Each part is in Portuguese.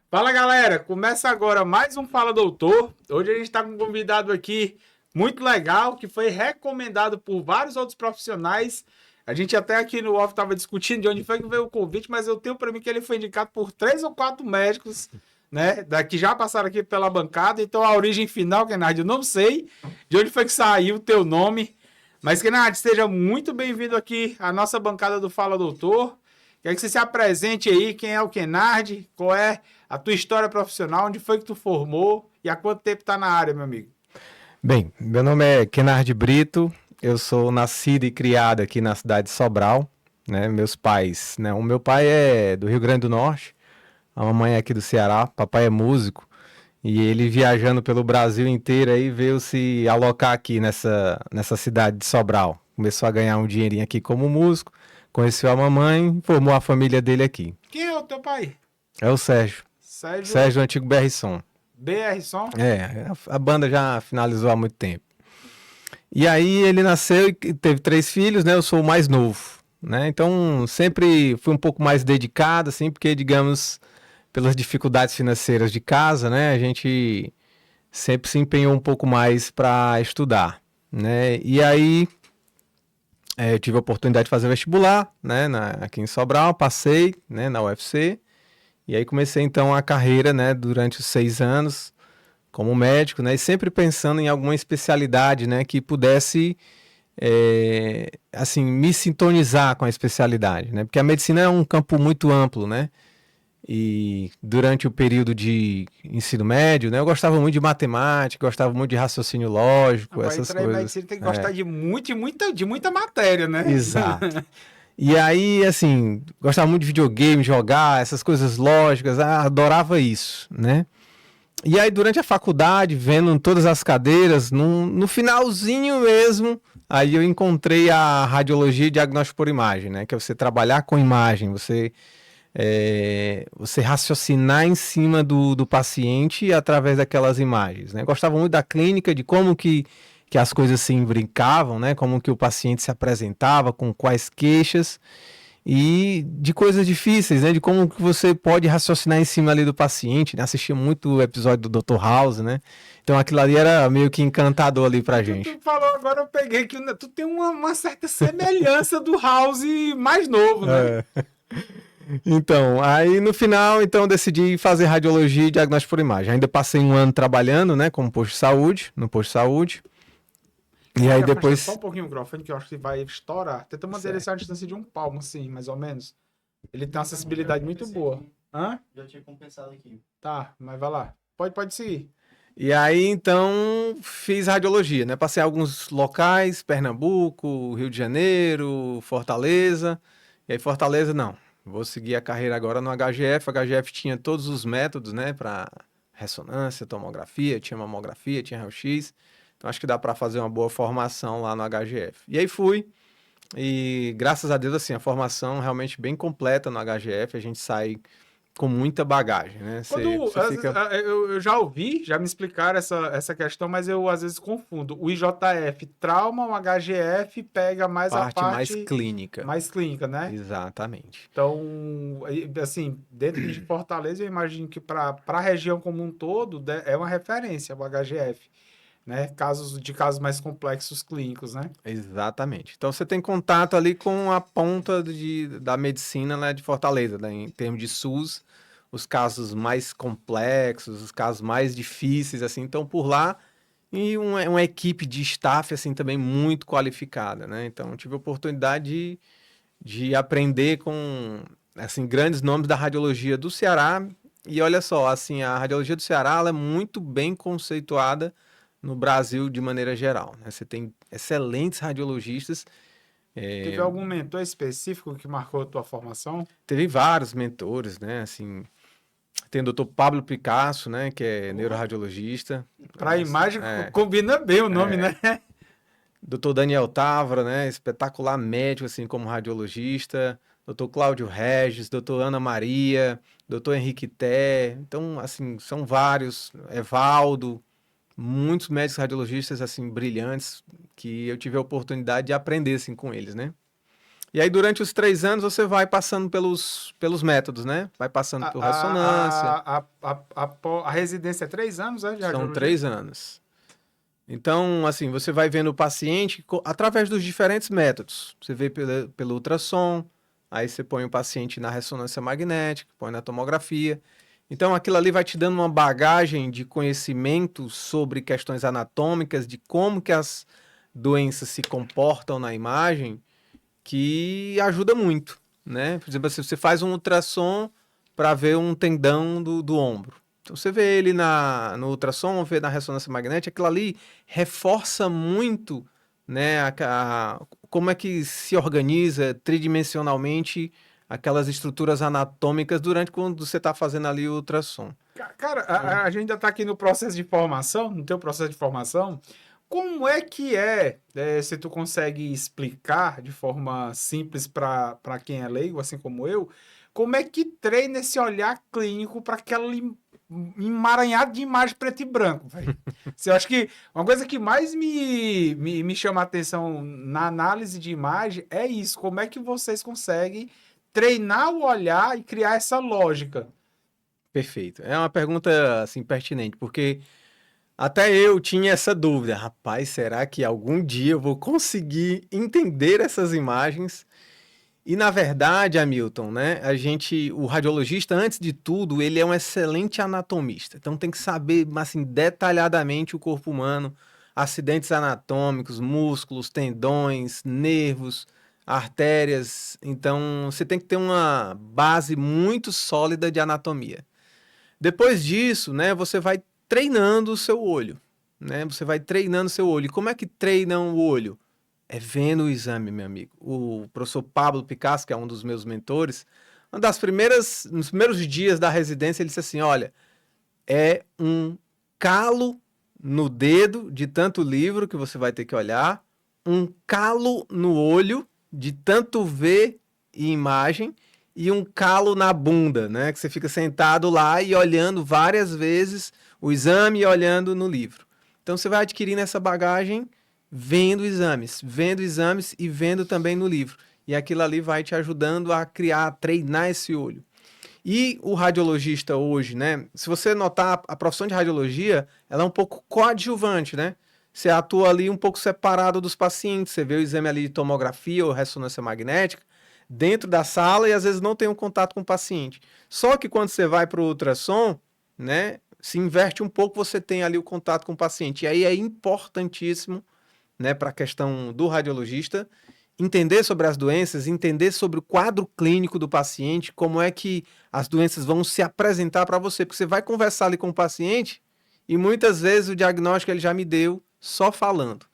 Fala galera, começa agora mais um Fala Doutor. Hoje a gente está com um convidado aqui muito legal, que foi recomendado por vários outros profissionais. A gente até aqui no off estava discutindo de onde foi que veio o convite, mas eu tenho para mim que ele foi indicado por 3 ou 4 médicos, né? Daqui já passaram aqui pela bancada. Então a origem final, Kennard, eu não sei de onde foi que saiu o teu nome. Mas, Kennard, seja muito bem-vindo aqui à nossa bancada do Fala Doutor. Quero que você se apresente aí, quem é o Kennard, qual é a tua história profissional, onde foi que tu formou e há quanto tempo tá na área, meu amigo? Bem, meu nome é Kennard Brito, eu sou nascido e criado aqui na cidade de Sobral, né? Meus pais, né? O meu pai é do Rio Grande do Norte, a mamãe é aqui do Ceará, papai é músico, e ele viajando pelo Brasil inteiro aí veio se alocar aqui nessa cidade de Sobral. Começou a ganhar um dinheirinho aqui como músico, conheceu a mamãe, formou a família dele aqui. Quem é o teu pai? É o Sérgio, Sérgio Sérgio do antigo BR Som. BR Som? É, a banda já finalizou há muito tempo. E aí ele nasceu e teve 3 filhos, né? Eu sou o mais novo, né? Então sempre fui um pouco mais dedicado, assim, porque, digamos, pelas dificuldades financeiras de casa, né? A gente sempre se empenhou um pouco mais para estudar, né? E aí eu tive a oportunidade de fazer vestibular, né? Aqui em Sobral, passei, né? Na UFC. E aí comecei então a carreira, né? Durante os 6 anos como médico, né? E sempre pensando em alguma especialidade, né? Que pudesse, assim, me sintonizar com a especialidade, né? Porque a medicina é um campo muito amplo, né? E durante o período de ensino médio, né? Eu gostava muito de matemática, gostava muito de raciocínio lógico, Para essas entrar em coisas. medicina tem que gostar de muita matéria, né? Exato. E aí, assim, gostava muito de videogame, jogar, essas coisas lógicas, adorava isso, né? E aí, durante a faculdade, vendo todas as cadeiras, no finalzinho mesmo, aí eu encontrei a radiologia e diagnóstico por imagem, né? Que é você trabalhar com imagem, você raciocinar em cima do paciente através daquelas imagens, né? Gostava muito da clínica, de como que as coisas se brincavam, né? Como que o paciente se apresentava, com quais queixas e de coisas difíceis, né? De como que você pode raciocinar em cima ali do paciente, né? Assistia muito o episódio do Dr. House, né? Então aquilo ali era meio que encantador ali pra Tu gente. falou agora, eu peguei que tu tem uma certa semelhança do House mais novo, né? Então, aí no final, então decidi fazer radiologia e diagnóstico por imagem. Ainda passei um ano trabalhando, né, como posto de saúde, no posto de saúde. E aí Kennard, afasta só um depois, pouquinho o microfone que eu acho que vai estourar. Tenta manter ele certo. a distância de um palmo, assim, mais ou menos. Ele tem uma acessibilidade muito boa. Hã? Já tinha compensado aqui. Tá, mas vai lá. Pode seguir. E aí então fiz radiologia, né? Passei alguns locais, Pernambuco, Rio de Janeiro, Fortaleza. E aí Fortaleza não. Vou seguir a carreira agora no HGF. O HGF tinha todos os métodos, né, para ressonância, tomografia, tinha mamografia, tinha raio-x. Então acho que dá para fazer uma boa formação lá no HGF. E aí fui. E graças a Deus, assim, a formação realmente bem completa no HGF, a gente sai com muita bagagem, né? Quando, Você às vezes, fica eu já ouvi, já me explicaram essa questão, mas eu às vezes confundo. O IJF trauma, o HGF pega mais a parte mais parte clínica. mais clínica, né? Exatamente. Então, assim, dentro de Fortaleza, eu imagino que para a região como um todo é uma referência o HGF, né? Casos mais complexos clínicos, né? Exatamente. Então você tem contato ali com a ponta da medicina, né, de Fortaleza, né, em termos de SUS, os casos mais complexos, os casos mais difíceis, assim, então por lá. E uma equipe de staff, assim, também muito qualificada, né? Então eu tive a oportunidade de aprender com, assim, grandes nomes da radiologia do Ceará. E olha só, assim, a radiologia do Ceará ela é muito bem conceituada no Brasil de maneira geral, né? Você tem excelentes radiologistas. Teve algum mentor específico que marcou a tua formação? Teve vários mentores, né? Assim, tem o Dr. Pablo Picasso, né? Que é neuroradiologista. Para a imagem É, combina bem o nome, né? Dr. Daniel Távora, né? Espetacular médico, assim, como radiologista. Dr. Cláudio Regis, Dr. Ana Maria, Dr. Henrique Té. Então, assim, são vários. Evaldo, muitos médicos radiologistas, assim, brilhantes, que eu tive a oportunidade de aprender, assim, com eles, né? E aí, durante os 3 anos, você vai passando pelos métodos, né? Vai passando por ressonância. A residência é 3 anos, de São radiologia? 3 anos. Então, assim, você vai vendo o paciente através dos diferentes métodos. Você vê pelo ultrassom, aí você põe o paciente na ressonância magnética, põe na tomografia. Então, aquilo ali vai te dando uma bagagem de conhecimento sobre questões anatômicas, de como que as doenças se comportam na imagem, que ajuda muito, né? Por exemplo, se você faz um ultrassom para ver um tendão do ombro. Então, você vê ele no ultrassom, vê na ressonância magnética, aquilo ali reforça muito, né, como é que se organiza tridimensionalmente aquelas estruturas anatômicas durante quando você está fazendo ali o ultrassom. Cara, a gente ainda está aqui no processo de formação, no teu processo de formação. Como é que se tu consegue explicar de forma simples para quem é leigo, assim como eu, como é que treina esse olhar clínico para aquele emaranhado de imagem preto e branco, velho? Eu acho que uma coisa que mais me chama a atenção na análise de imagem é isso. Como é que vocês conseguem treinar o olhar e criar essa lógica? Perfeito. É uma pergunta assim pertinente, porque até eu tinha essa dúvida. Rapaz, será que algum dia eu vou conseguir entender essas imagens? E na verdade, Hamilton, né, o radiologista, antes de tudo, ele é um excelente anatomista. Então tem que saber, assim, detalhadamente o corpo humano, acidentes anatômicos, músculos, tendões, nervos, artérias. Então você tem que ter uma base muito sólida de anatomia. Depois disso, né, você vai treinando o seu olho, né? Você vai treinando o seu olho. E como é que treina o olho? É vendo o exame, meu amigo. O professor Pablo Picasso, que é um dos meus mentores, nos primeiros dias da residência, ele disse assim: olha, é um calo no dedo de tanto livro que você vai ter que olhar, um calo no olho de tanto ver e imagem, e um calo na bunda, né? Que você fica sentado lá e olhando várias vezes o exame e olhando no livro. Então você vai adquirindo essa bagagem vendo exames e vendo também no livro. E aquilo ali vai te ajudando a criar, a treinar esse olho. E o radiologista hoje, né? Se você notar, a profissão de radiologia, ela é um pouco coadjuvante, né? Você atua ali um pouco separado dos pacientes, você vê o exame ali de tomografia ou ressonância magnética dentro da sala e às vezes não tem um contato com o paciente. Só que quando você vai para o ultrassom, né? Se inverte um pouco, você tem ali o contato com o paciente. E aí é importantíssimo, né, para a questão do radiologista, entender sobre as doenças, entender sobre o quadro clínico do paciente, como é que as doenças vão se apresentar para você, porque você vai conversar ali com o paciente e muitas vezes o diagnóstico ele já me deu só falando.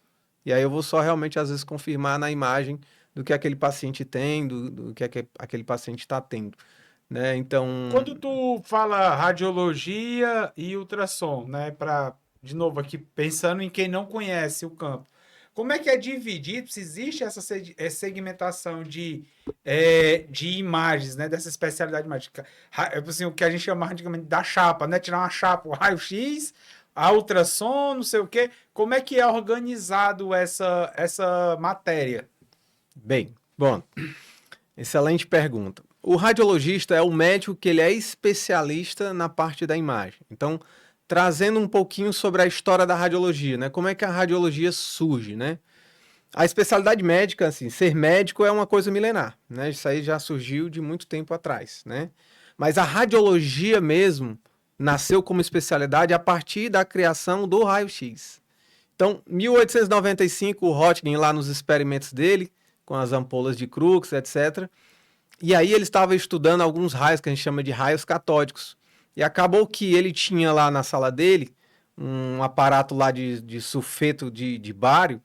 E aí eu vou só realmente às vezes confirmar na imagem do que aquele paciente tem, do que aquele paciente está tendo, né? Então, Quando tu fala radiologia e ultrassom, né, de novo aqui pensando em quem não conhece o campo, como é que é dividido? Se existe essa segmentação de imagens, né, dessa especialidade médica, assim, o que a gente chama antigamente da chapa, né, tirar uma chapa, o raio-x, a ultrassom, não sei o quê. Como é que é organizado essa matéria? bem, bom, excelente pergunta. O radiologista é o médico que ele é especialista na parte da imagem. Então, trazendo um pouquinho sobre a história da radiologia, né? Como é que a radiologia surge, né? A especialidade médica, assim, ser médico é uma coisa milenar, né? Isso aí já surgiu de muito tempo atrás, né? Mas a radiologia mesmo nasceu como especialidade a partir da criação do raio-x. Então, 1895, o Röntgen lá nos experimentos dele, com as ampolas de Crookes, etc. E aí ele estava estudando alguns raios que a gente chama de raios catódicos. E acabou que ele tinha lá na sala dele um aparato lá de sulfeto de bário,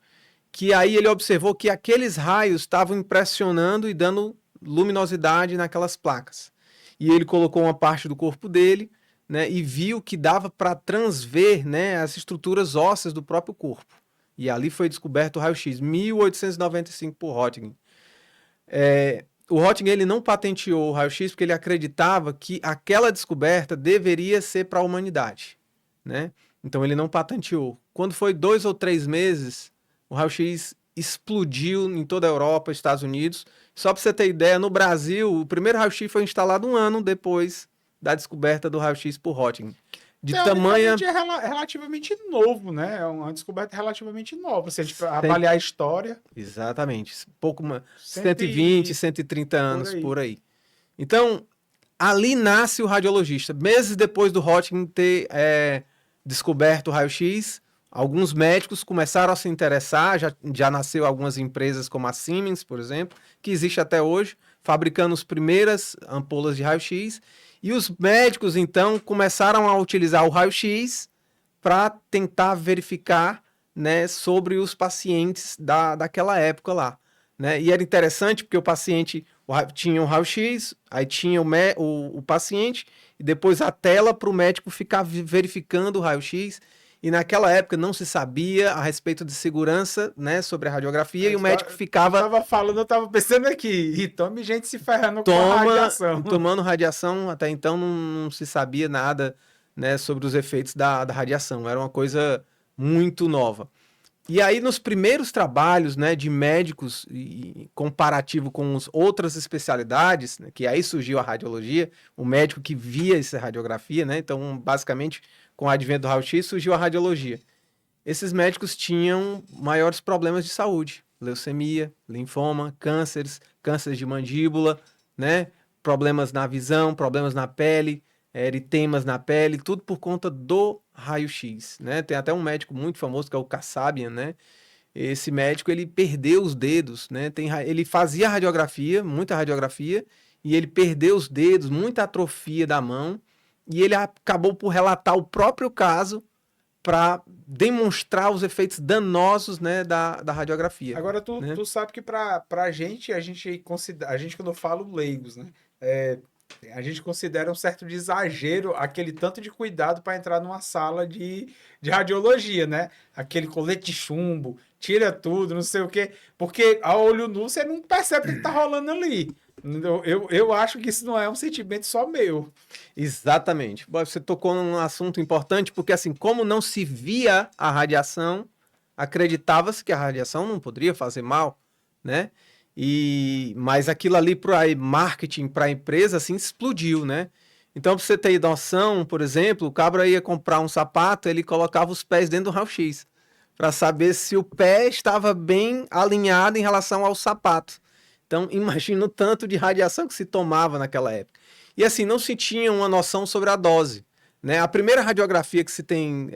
que aí ele observou que aqueles raios estavam impressionando e dando luminosidade naquelas placas. E ele colocou uma parte do corpo dele, né, e viu que dava para transver, né, as estruturas ósseas do próprio corpo. E ali foi descoberto o raio-x, 1895 por Röntgen. O Röntgen ele não patenteou o raio-x porque ele acreditava que aquela descoberta deveria ser para a humanidade, né? Então ele não patenteou. Quando foi 2 ou 3 meses, o raio-x explodiu em toda a Europa, Estados Unidos, Só para você ter ideia, no Brasil, o primeiro raio-x foi instalado 1 ano depois da descoberta do raio-x por Röntgen. De tamanha... é relativamente novo, né? É uma descoberta relativamente nova. Se a gente avaliar a história... Exatamente. Pouco mais... 120, 130 anos, por aí. Então, ali nasce o radiologista. Meses depois do Röntgen ter descoberto o raio-x, alguns médicos começaram a se interessar, já nasceu algumas empresas como a Siemens, por exemplo, que existe até hoje, fabricando as primeiras ampolas de raio-x, e os médicos, então, começaram a utilizar o raio-x para tentar verificar, né, sobre os pacientes daquela época lá. Né? E era interessante porque o paciente tinha um raio-x, aí tinha o paciente, e depois a tela para o médico ficar verificando o raio-x. E naquela época não se sabia a respeito de segurança, né, sobre a radiografia, e o médico ficava... Eu tava pensando aqui, e tome gente se ferrando com a radiação. Tomando radiação, até então não se sabia nada, né, sobre os efeitos da radiação, era uma coisa muito nova. E aí, nos primeiros trabalhos, né, de médicos, e comparativo com outras especialidades, né, que aí surgiu a radiologia, o médico que via essa radiografia, né, então, basicamente, com o advento do raio-x, surgiu a radiologia. Esses médicos tinham maiores problemas de saúde, leucemia, linfoma, cânceres de mandíbula, né, problemas na visão, problemas na pele, eritemas na pele, tudo por conta do raio-x, né? Tem até um médico muito famoso que é o Kasabian, né? Esse médico, ele perdeu os dedos, né? Ele fazia radiografia, muita radiografia, e ele perdeu os dedos, muita atrofia da mão, e ele acabou por relatar o próprio caso para demonstrar os efeitos danosos, né, da radiografia. Agora, tu sabe que a gente quando eu falo leigos, né? A gente considera um certo de exagero aquele tanto de cuidado para entrar numa sala de radiologia, né? Aquele colete de chumbo, tira tudo, não sei o quê. Porque a olho nu você não percebe o que está rolando ali. Eu acho que isso não é um sentimento só meu. Exatamente. Você tocou num assunto importante, porque assim, como não se via a radiação, acreditava-se que a radiação não poderia fazer mal, né? Mas aquilo ali para marketing, para a empresa, assim, explodiu, né? Então, para você ter noção, por exemplo, o cabra ia comprar um sapato, ele colocava os pés dentro do raio-x, para saber se o pé estava bem alinhado em relação ao sapato. Então, imagina o tanto de radiação que se tomava naquela época. E assim, não se tinha uma noção sobre a dose, né? A primeira radiografia que se tem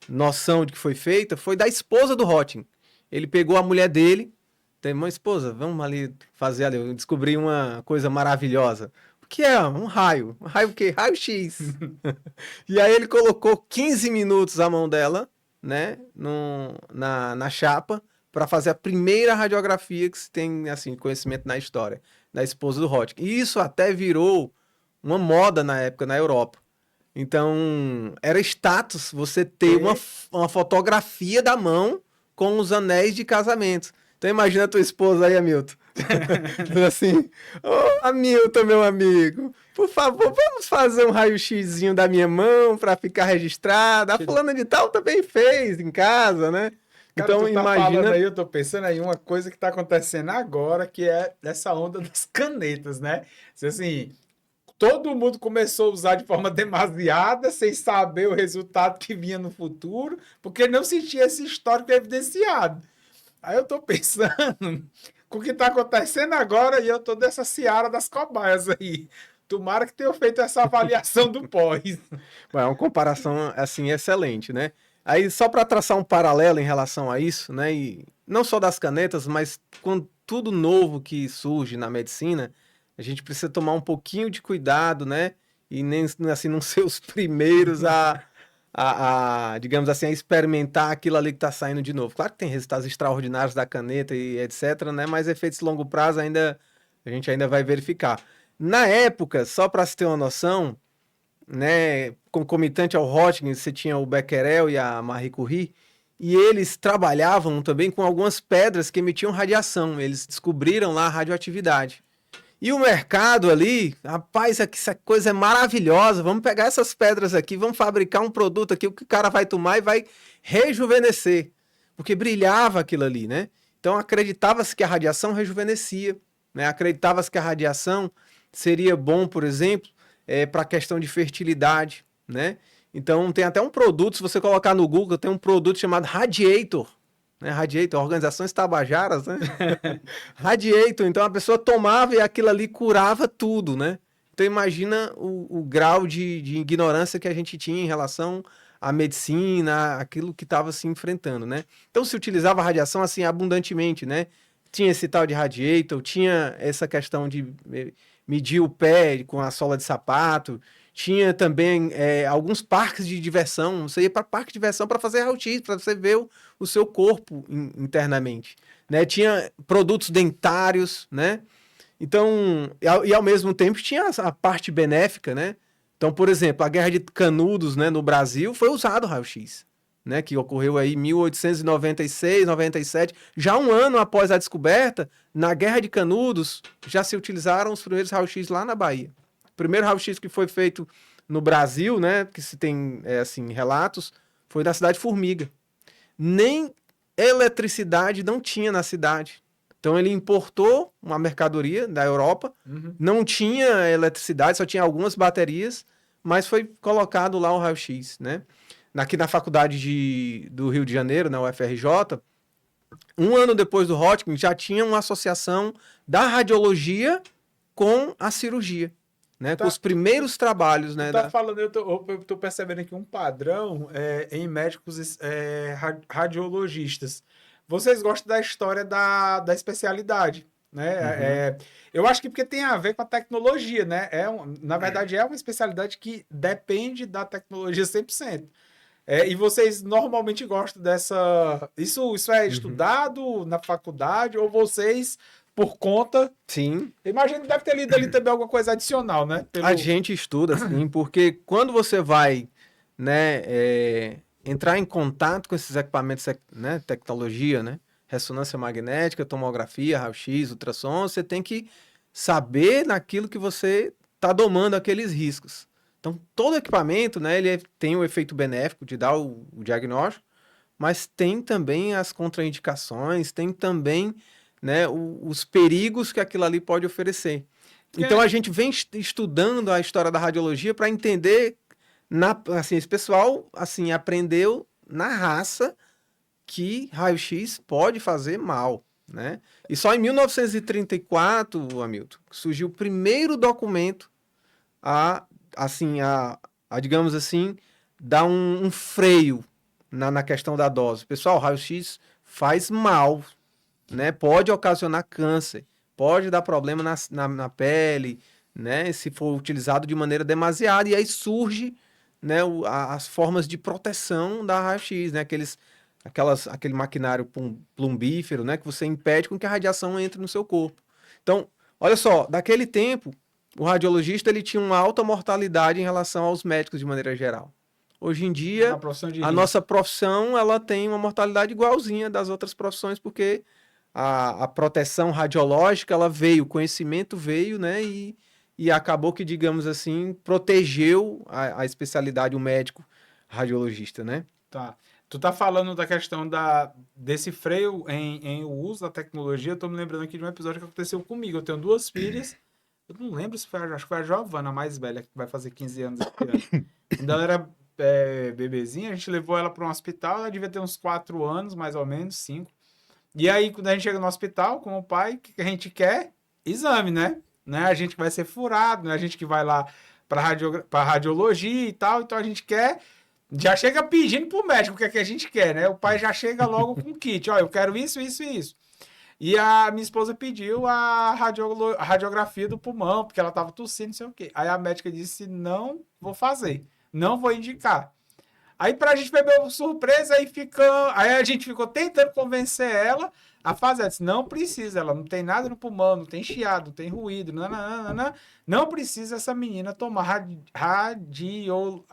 noção de que foi feita foi da esposa do Röntgen. Ele pegou a mulher dele, tem uma esposa, vamos ali fazer ali, eu descobri uma coisa maravilhosa. O que é? Um raio. Um raio o quê? Raio-x. E aí ele colocou 15 minutos a mão dela, né, na chapa, para fazer a primeira radiografia que se tem, assim, conhecimento na história, da esposa do Röntgen. E isso até virou uma moda na época na Europa. Então, era status você ter uma fotografia da mão com os anéis de casamento. Então imagina a tua esposa aí, Hamilton. Assim, Hamilton, meu amigo, por favor, vamos fazer um raio-xzinho da minha mão para ficar registrado. A fulana de tal também fez em casa, né? Cara, então, imagina... aí, eu tô pensando aí uma coisa que tá acontecendo agora, que é essa onda das canetas, né? Assim, todo mundo começou a usar de forma demasiada, sem saber o resultado que vinha no futuro, porque não se tinha esse histórico evidenciado. Aí eu tô pensando com o que tá acontecendo agora e eu tô dessa seara das cobaias aí. Tomara que tenham feito essa avaliação do pós. É uma comparação, assim, excelente, né? Aí, só para traçar um paralelo em relação a isso, né? E não só das canetas, mas com tudo novo que surge na medicina, a gente precisa tomar um pouquinho de cuidado, né? E nem, assim, não ser os primeiros digamos assim, a experimentar aquilo ali que está saindo de novo. Claro que tem resultados extraordinários da caneta e etc, né? Mas efeitos de longo prazo a gente ainda vai verificar. Na época, só para se ter uma noção, né, concomitante ao Röntgen, você tinha o Becquerel e a Marie Curie, e eles trabalhavam também com algumas pedras que emitiam radiação. Eles descobriram lá a radioatividade. E o mercado ali, rapaz, essa coisa é maravilhosa, vamos pegar essas pedras aqui, vamos fabricar um produto aqui, o que o cara vai tomar e vai rejuvenescer, porque brilhava aquilo ali, né? Então acreditava-se que a radiação rejuvenescia, né? Acreditava-se que a radiação seria bom, por exemplo, para a questão de fertilidade, né? Então tem até um produto, se você colocar no Google, tem um produto chamado Radiator, né? Radiator, Organizações Tabajaras, né? Radiator, então a pessoa tomava e aquilo ali curava tudo, né? Então imagina o grau de ignorância que a gente tinha em relação à medicina, aquilo que estava se enfrentando, né? Então se utilizava a radiação assim abundantemente, né? Tinha esse tal de radiator, tinha essa questão de medir o pé com a sola de sapato, tinha também alguns parques de diversão, você ia para parque de diversão para fazer raio-x, para você ver o seu corpo internamente, né? Tinha produtos dentários, né? Então, e ao mesmo tempo tinha a parte benéfica, né? Então, por exemplo, a Guerra de Canudos, né, no Brasil foi usado o raio-x, né, que ocorreu aí em 1896, 97, já um ano após a descoberta, na Guerra de Canudos, já se utilizaram os primeiros raio-x lá na Bahia. O primeiro raio-x que foi feito no Brasil, né, que se tem assim relatos, foi na cidade de Formiga. Nem eletricidade não tinha na cidade. Então ele importou uma mercadoria da Europa, não tinha eletricidade, só tinha algumas baterias, mas foi colocado lá o raio-x, né? Aqui na faculdade do Rio de Janeiro, na UFRJ, um ano depois do Hotchkiss, já tinha uma associação da radiologia com a cirurgia, né? Com os primeiros trabalhos, né? Falando, eu tô percebendo aqui um padrão em médicos radiologistas. Vocês gostam da história da especialidade, né? Eu acho que porque tem a ver com a tecnologia, né? Na verdade, é uma especialidade que depende da tecnologia 100%. E vocês normalmente gostam dessa... Isso é estudado na faculdade ou vocês, por conta... Sim. Imagino que deve ter lido ali também alguma coisa adicional, né? A gente estuda, sim, porque quando você vai, né, entrar em contato com esses equipamentos, né, tecnologia, né, ressonância magnética, tomografia, raio-x, ultrassom, você tem que saber naquilo que você está domando aqueles riscos. Então, todo equipamento, né, ele tem o efeito benéfico de dar o diagnóstico, mas tem também as contraindicações, tem também, né, os perigos que aquilo ali pode oferecer. Então, a gente vem estudando a história da radiologia para entender, assim, esse pessoal assim, aprendeu na raça que raio-x pode fazer mal, né? E só em 1934, Hamilton, surgiu o primeiro documento digamos assim, dar um freio na questão da dose. Pessoal, raio-x faz mal, né? Pode ocasionar câncer, pode dar problema na pele, né? Se for utilizado de maneira demasiada. E aí surge, né, as formas de proteção da raio-x, né? Aquele maquinário plumbífero, né? Que você impede com que a radiação entre no seu corpo. Então, olha só, daquele tempo, o radiologista ele tinha uma alta mortalidade em relação aos médicos de maneira geral. Hoje em dia, a nossa profissão ela tem uma mortalidade igualzinha das outras profissões, porque a proteção radiológica ela veio, o conhecimento veio, né? E acabou que, digamos assim, protegeu a especialidade, o médico radiologista, né? Tá. Tu tá falando da questão desse freio em o uso da tecnologia. Eu tô me lembrando aqui de um episódio que aconteceu comigo. Eu tenho 2 filhas. Eu não lembro se foi, acho que foi a Giovana, a mais velha, que vai fazer 15 anos esse ano. Quando ela era bebezinha, a gente levou ela para um hospital, ela devia ter uns 4 anos, mais ou menos, 5. E aí, quando a gente chega no hospital com o pai, o que a gente quer? Exame, né? A gente que vai ser furado, né? A gente que vai lá para radiologia e tal, então a gente quer... Já chega pedindo pro médico o que é que a gente quer, né? O pai já chega logo com o kit, ó, eu quero isso, isso e isso. E a minha esposa pediu a radiografia do pulmão, porque ela tava tossindo, não sei o quê. Aí a médica disse, não vou fazer, não vou indicar. Aí pra gente beber surpresa, aí a gente ficou tentando convencer ela a fazer. Ela disse, não precisa, ela não tem nada no pulmão, não tem chiado, não tem ruído, não precisa essa menina tomar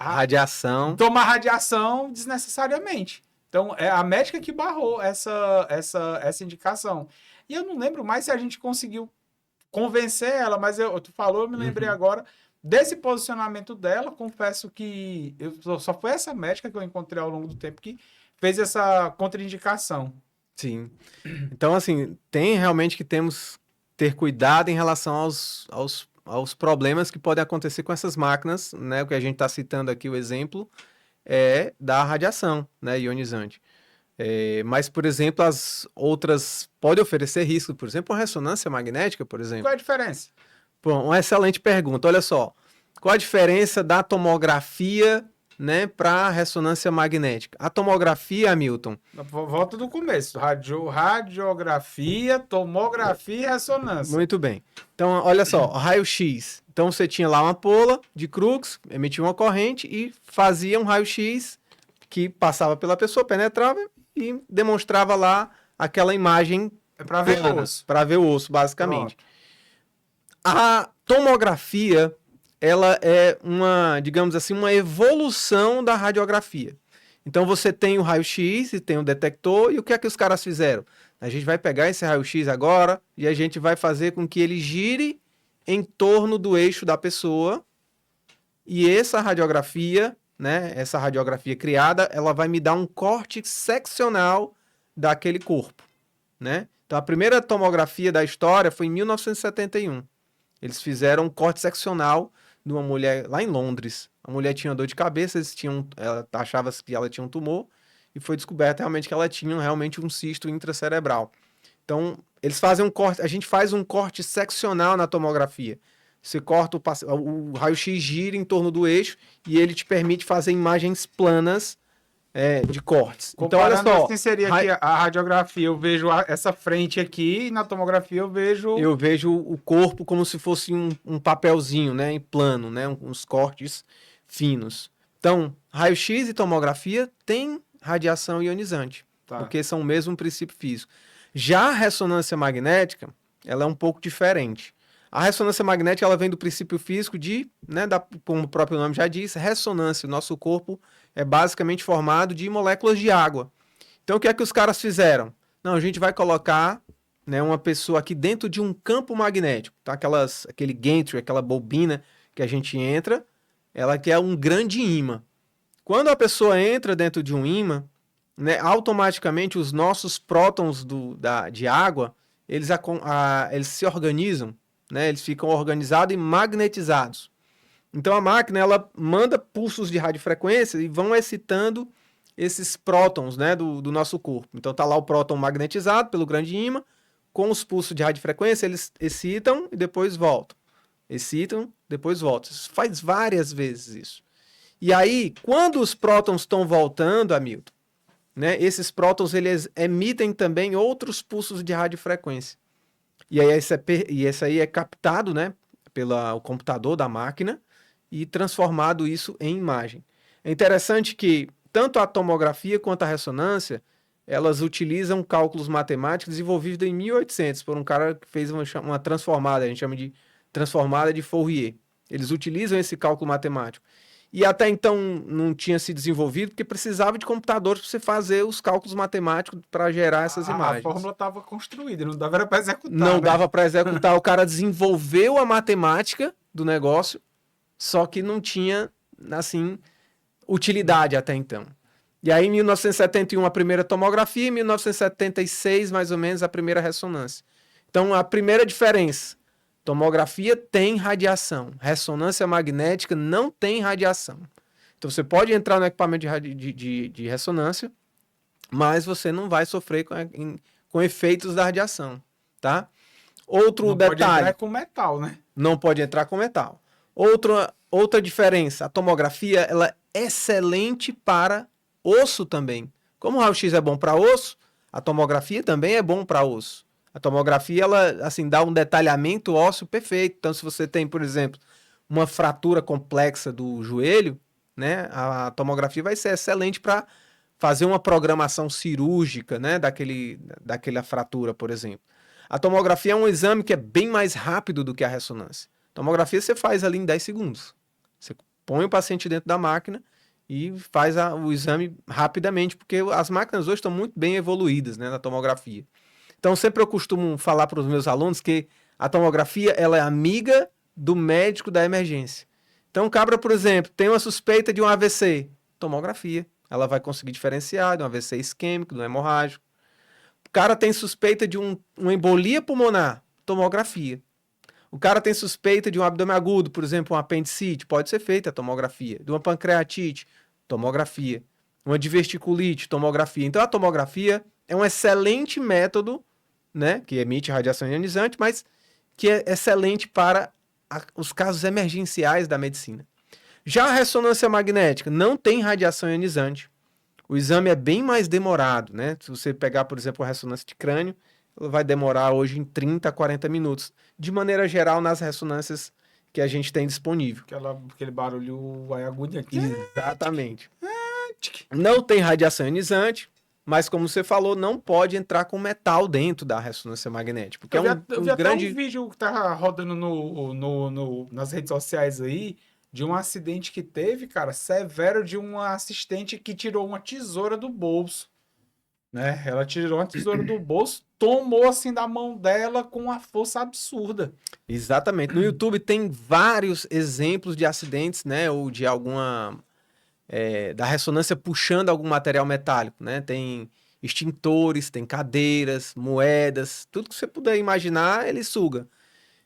radiação. Tomar radiação desnecessariamente. Então, é a médica que barrou essa indicação. E eu não lembro mais se a gente conseguiu convencer ela, mas tu falou, eu me lembrei agora desse posicionamento dela. Confesso que só foi essa médica que eu encontrei ao longo do tempo que fez essa contraindicação. Sim. Então, assim, tem realmente que temos ter cuidado em relação aos problemas que podem acontecer com essas máquinas, né? O que a gente está citando aqui, o exemplo, é da radiação, né, ionizante. Mas, por exemplo, as outras podem oferecer risco. Por exemplo, a ressonância magnética, por exemplo. Qual é a diferença? Bom, uma excelente pergunta. Olha só, qual a diferença da tomografia, né, para a ressonância magnética? A tomografia, Hamilton, Volta do começo. Radiografia, tomografia e ressonância. muito bem. Então, olha só, raio-x. Então, você tinha lá uma pola de Crookes, emitia uma corrente e fazia um raio-x que passava pela pessoa, penetrava e demonstrava lá aquela imagem É para ver o plana, osso. para ver o osso, basicamente. Pronto. A tomografia, ela é uma, digamos assim, uma evolução da radiografia. Então você tem o raio-x e tem o detector, e o que é que os caras fizeram? A gente vai pegar esse raio-x agora e a gente vai fazer com que ele gire em torno do eixo da pessoa, e essa radiografia, né, essa radiografia criada, ela vai me dar um corte seccional daquele corpo, né? Então a primeira tomografia da história foi em 1971. Eles fizeram um corte seccional de uma mulher lá em Londres. A mulher tinha dor de cabeça, ela achava que ela tinha um tumor e foi descoberto realmente que ela tinha realmente um cisto intracerebral. Então, eles fazem um corte, a gente faz um corte seccional na tomografia. Você corta o raio-x gira em torno do eixo e ele te permite fazer imagens planas de cortes. Então, olha Comparando só. assim, seria que a radiografia, eu vejo essa frente aqui, e na tomografia eu vejo... Eu vejo o corpo como se fosse um papelzinho, né, em plano, né, uns cortes finos. Então, raio-x e tomografia têm radiação ionizante, Tá. porque são o mesmo princípio físico. Já a ressonância magnética, ela é um pouco diferente. A ressonância magnética, ela vem do princípio físico de, né, como o próprio nome já diz, ressonância. O nosso corpo é basicamente formado de moléculas de água. Então, o que é que os caras fizeram? Não, a gente vai colocar, né, uma pessoa aqui dentro de um campo magnético, tá? Aquele gantry, aquela bobina que a gente entra, ela que é um grande ímã. Quando a pessoa entra dentro de um ímã, né, automaticamente os nossos prótons de água, eles se organizam, né, eles ficam organizados e magnetizados. Então a máquina ela manda pulsos de radiofrequência e vão excitando esses prótons, né, do nosso corpo. Então tá lá o próton magnetizado pelo grande ímã, com os pulsos de radiofrequência, eles excitam e depois voltam. Excitam, depois voltam. Isso faz várias vezes isso. E aí, quando os prótons estão voltando, Hamilton, né, esses prótons eles emitem também outros pulsos de radiofrequência. E aí esse aí é captado, né, pelo computador da máquina e transformado isso em imagem. É interessante que tanto a tomografia quanto a ressonância, elas utilizam cálculos matemáticos desenvolvidos em 1800 por um cara que fez uma transformada, a gente chama de transformada de Fourier. Eles utilizam esse cálculo matemático. E até então não tinha se desenvolvido porque precisava de computadores para você fazer os cálculos matemáticos para gerar essas imagens. A fórmula estava construída, não dava para executar. Não né? dava para executar. O cara desenvolveu a matemática do negócio, só que não tinha, assim, utilidade até então. E aí, em 1971, a primeira tomografia, em 1976, mais ou menos, a primeira ressonância. Então, a primeira diferença: tomografia tem radiação, ressonância magnética não tem radiação. Então, você pode entrar no equipamento de ressonância, mas você não vai sofrer com efeitos da radiação, tá? Outro não detalhe. Pode entrar com metal, né? Não pode entrar com metal. Outra diferença, a tomografia ela é excelente para osso também. Como o raio-x é bom para osso, a tomografia também é bom para osso. A tomografia ela assim dá um detalhamento ósseo perfeito. Então, se você tem, por exemplo, uma fratura complexa do joelho, né, a tomografia vai ser excelente para fazer uma programação cirúrgica, né, daquela fratura, por exemplo. A tomografia é um exame que é bem mais rápido do que a ressonância. Tomografia você faz ali em 10 segundos. Você põe o paciente dentro da máquina e faz o exame rapidamente, porque as máquinas hoje estão muito bem evoluídas, né, na tomografia. Então, sempre eu costumo falar para os meus alunos que a tomografia ela é amiga do médico da emergência. Então, o cabra, por exemplo, tem uma suspeita de um AVC. Tomografia. Ela vai conseguir diferenciar de um AVC isquêmico, do hemorrágico. cara tem suspeita de uma embolia pulmonar, tomografia. O cara tem suspeita de um abdômen agudo, por exemplo, um apendicite, pode ser feita a tomografia. De uma pancreatite, tomografia. Uma diverticulite, tomografia. Então a tomografia é um excelente método, né, que emite radiação ionizante, mas que é excelente para os casos emergenciais da medicina. Já a ressonância magnética não tem radiação ionizante. O exame é bem mais demorado, né? Se você pegar, por exemplo, a ressonância de crânio, ela vai demorar hoje em 30 a 40 minutos. De maneira geral, nas ressonâncias que a gente tem disponível. Aquele barulho agudo aqui. Exatamente. Não tem radiação ionizante, mas como você falou, não pode entrar com metal dentro da ressonância magnética. Porque eu vi grande... até um vídeo que tá rodando nas redes sociais aí, de um acidente que teve, cara, severo, de uma assistente que tirou uma tesoura do bolso. Né? Ela tirou uma tesoura do bolso, tomou assim da mão dela com uma força absurda. Exatamente. No YouTube tem vários exemplos de acidentes, né? Ou de alguma... da ressonância puxando algum material metálico, né? Tem extintores, tem cadeiras, moedas, tudo que você puder imaginar, ele suga.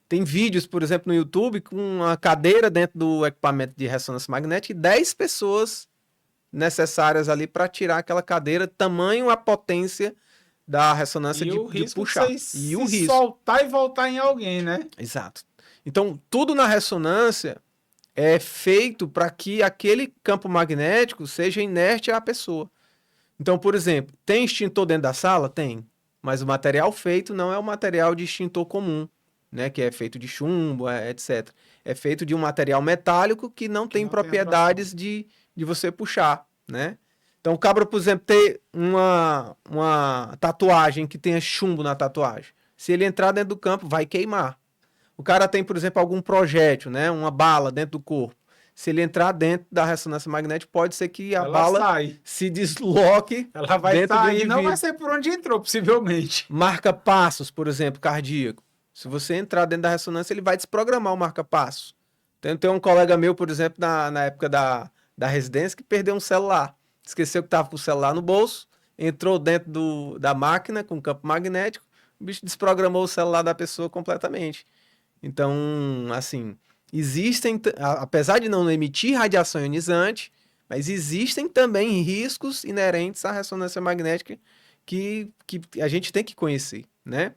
Tem vídeos, por exemplo, no YouTube com uma cadeira dentro do equipamento de ressonância magnética e 10 pessoas necessárias ali para tirar aquela cadeira, tamanho a potência da ressonância de puxar. E o risco soltar e voltar em alguém, né? Exato. Então, tudo na ressonância é feito para que aquele campo magnético seja inerte à pessoa. Então, por exemplo, tem extintor dentro da sala? Tem. Mas o material feito não é o material de extintor comum, né, que é feito de chumbo, etc. É feito de um material metálico que não tem propriedades de você puxar, né? Então, o cabra, por exemplo, ter uma tatuagem que tenha chumbo na tatuagem. Se ele entrar dentro do campo, vai queimar. O cara tem, por exemplo, algum projétil, né, uma bala dentro do corpo. Se ele entrar dentro da ressonância magnética, pode ser que a bala se desloque. Ela vai sair, não vai ser por onde entrou, possivelmente. Marca-passos, por exemplo, cardíaco. Se você entrar dentro da ressonância, ele vai desprogramar o marca-passo. Tem um colega meu, por exemplo, na época da residência, que perdeu um celular. Esqueceu que estava com o celular no bolso, entrou dentro da máquina com campo magnético, o bicho desprogramou o celular da pessoa completamente. Então, assim, existem, apesar de não emitir radiação ionizante, mas existem também riscos inerentes à ressonância magnética que a gente tem que conhecer, né?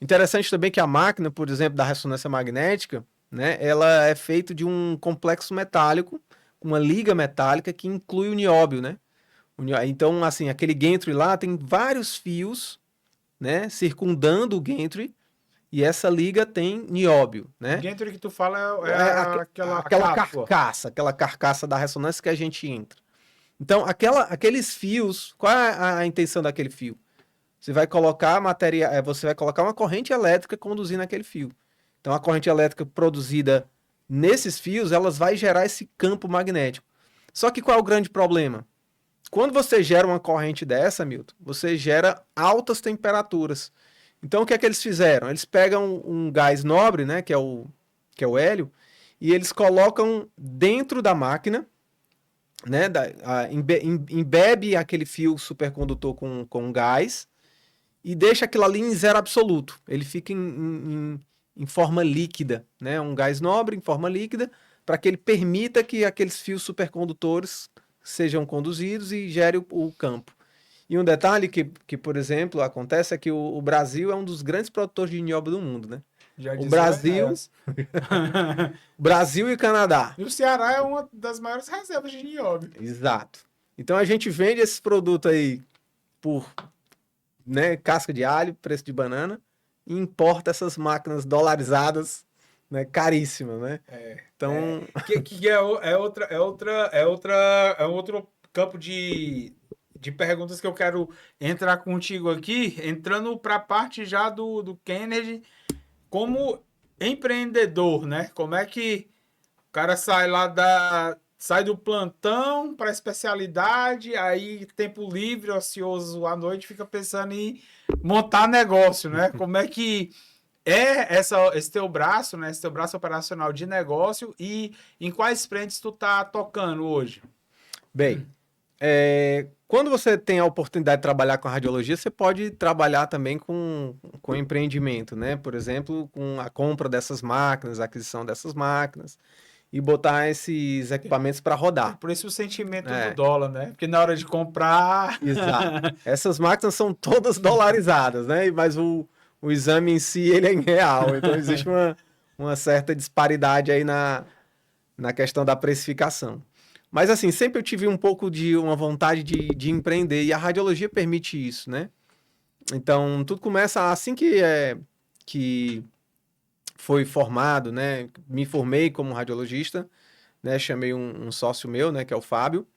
Interessante também que a máquina, por exemplo, da ressonância magnética, né, ela é feita de um complexo metálico, uma liga metálica que inclui o nióbio, né? Então, assim, aquele gantry lá tem vários fios, né, circundando o gantry, e essa liga tem nióbio, né? O gantry que tu fala é aquela carcaça da ressonância que a gente entra. Então, aqueles fios, qual é a intenção daquele fio? Você vai colocar uma corrente elétrica conduzindo aquele fio. Então, a corrente elétrica produzida nesses fios, elas vai gerar esse campo magnético. Só que qual é o grande problema? Quando você gera uma corrente dessa, Milton, você gera altas temperaturas. Então, o que é que eles fizeram? Eles pegam um gás nobre, né, que é o hélio, e eles colocam dentro da máquina, né, embebe aquele fio supercondutor com gás, e deixa aquilo ali em zero absoluto. Ele fica em forma líquida, né? Um gás nobre em forma líquida, para que ele permita que aqueles fios supercondutores sejam conduzidos e gere o campo. E um detalhe que, por exemplo, acontece é que o Brasil é um dos grandes produtores de nióbio do mundo, né? O Brasil e o Canadá. E o Ceará é uma das maiores reservas de nióbio. Exato. Então a gente vende esses produtos aí por, né, casca de alho, preço de banana, e importa essas máquinas dolarizadas, né, caríssimas, né? Então, que é outro campo de perguntas que eu quero entrar contigo aqui, entrando para a parte já do Kennedy como empreendedor, né? Como é que o cara sai do plantão para especialidade, aí tempo livre, ocioso à noite, fica pensando em montar negócio, né? Como é que esse teu braço, né? Esse teu braço operacional de negócio e em quais frentes tu tá tocando hoje? Bem, Quando você tem a oportunidade de trabalhar com a radiologia, você pode trabalhar também com empreendimento, né? Por exemplo, com a compra dessas máquinas, a aquisição dessas máquinas e botar esses equipamentos para rodar. Por isso o sentimento do dólar, né? Porque na hora de comprar... Exato. Essas máquinas são todas dolarizadas, né? Mas o exame em si, ele é em real. Então, existe uma certa disparidade aí na questão da precificação. Mas, assim, sempre eu tive um pouco de uma vontade de empreender e a radiologia permite isso, né? Então, tudo começa assim que foi formado, né? Me formei como radiologista, né? Chamei um sócio meu, né? Que é o Fábio,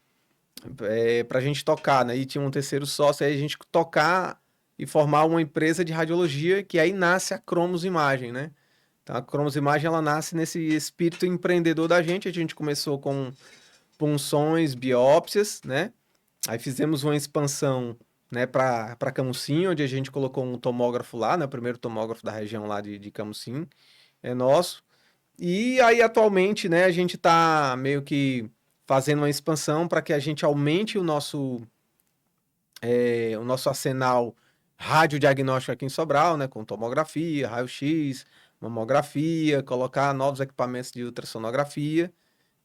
para a gente tocar, né? E tinha um terceiro sócio, aí a gente tocar e formar uma empresa de radiologia, que aí nasce a Cromos Imagem, né? Então, a Cromos Imagem, ela nasce nesse espírito empreendedor da gente. A gente começou com punções, biópsias, né? Aí fizemos uma expansão, né, para Camusim, onde a gente colocou um tomógrafo lá, né? O primeiro tomógrafo da região lá de Camusim, é nosso. E aí, atualmente, né, a gente está meio que fazendo uma expansão para que a gente aumente o nosso arsenal radiodiagnóstico aqui em Sobral, né, com tomografia, raio-x, mamografia, colocar novos equipamentos de ultrassonografia,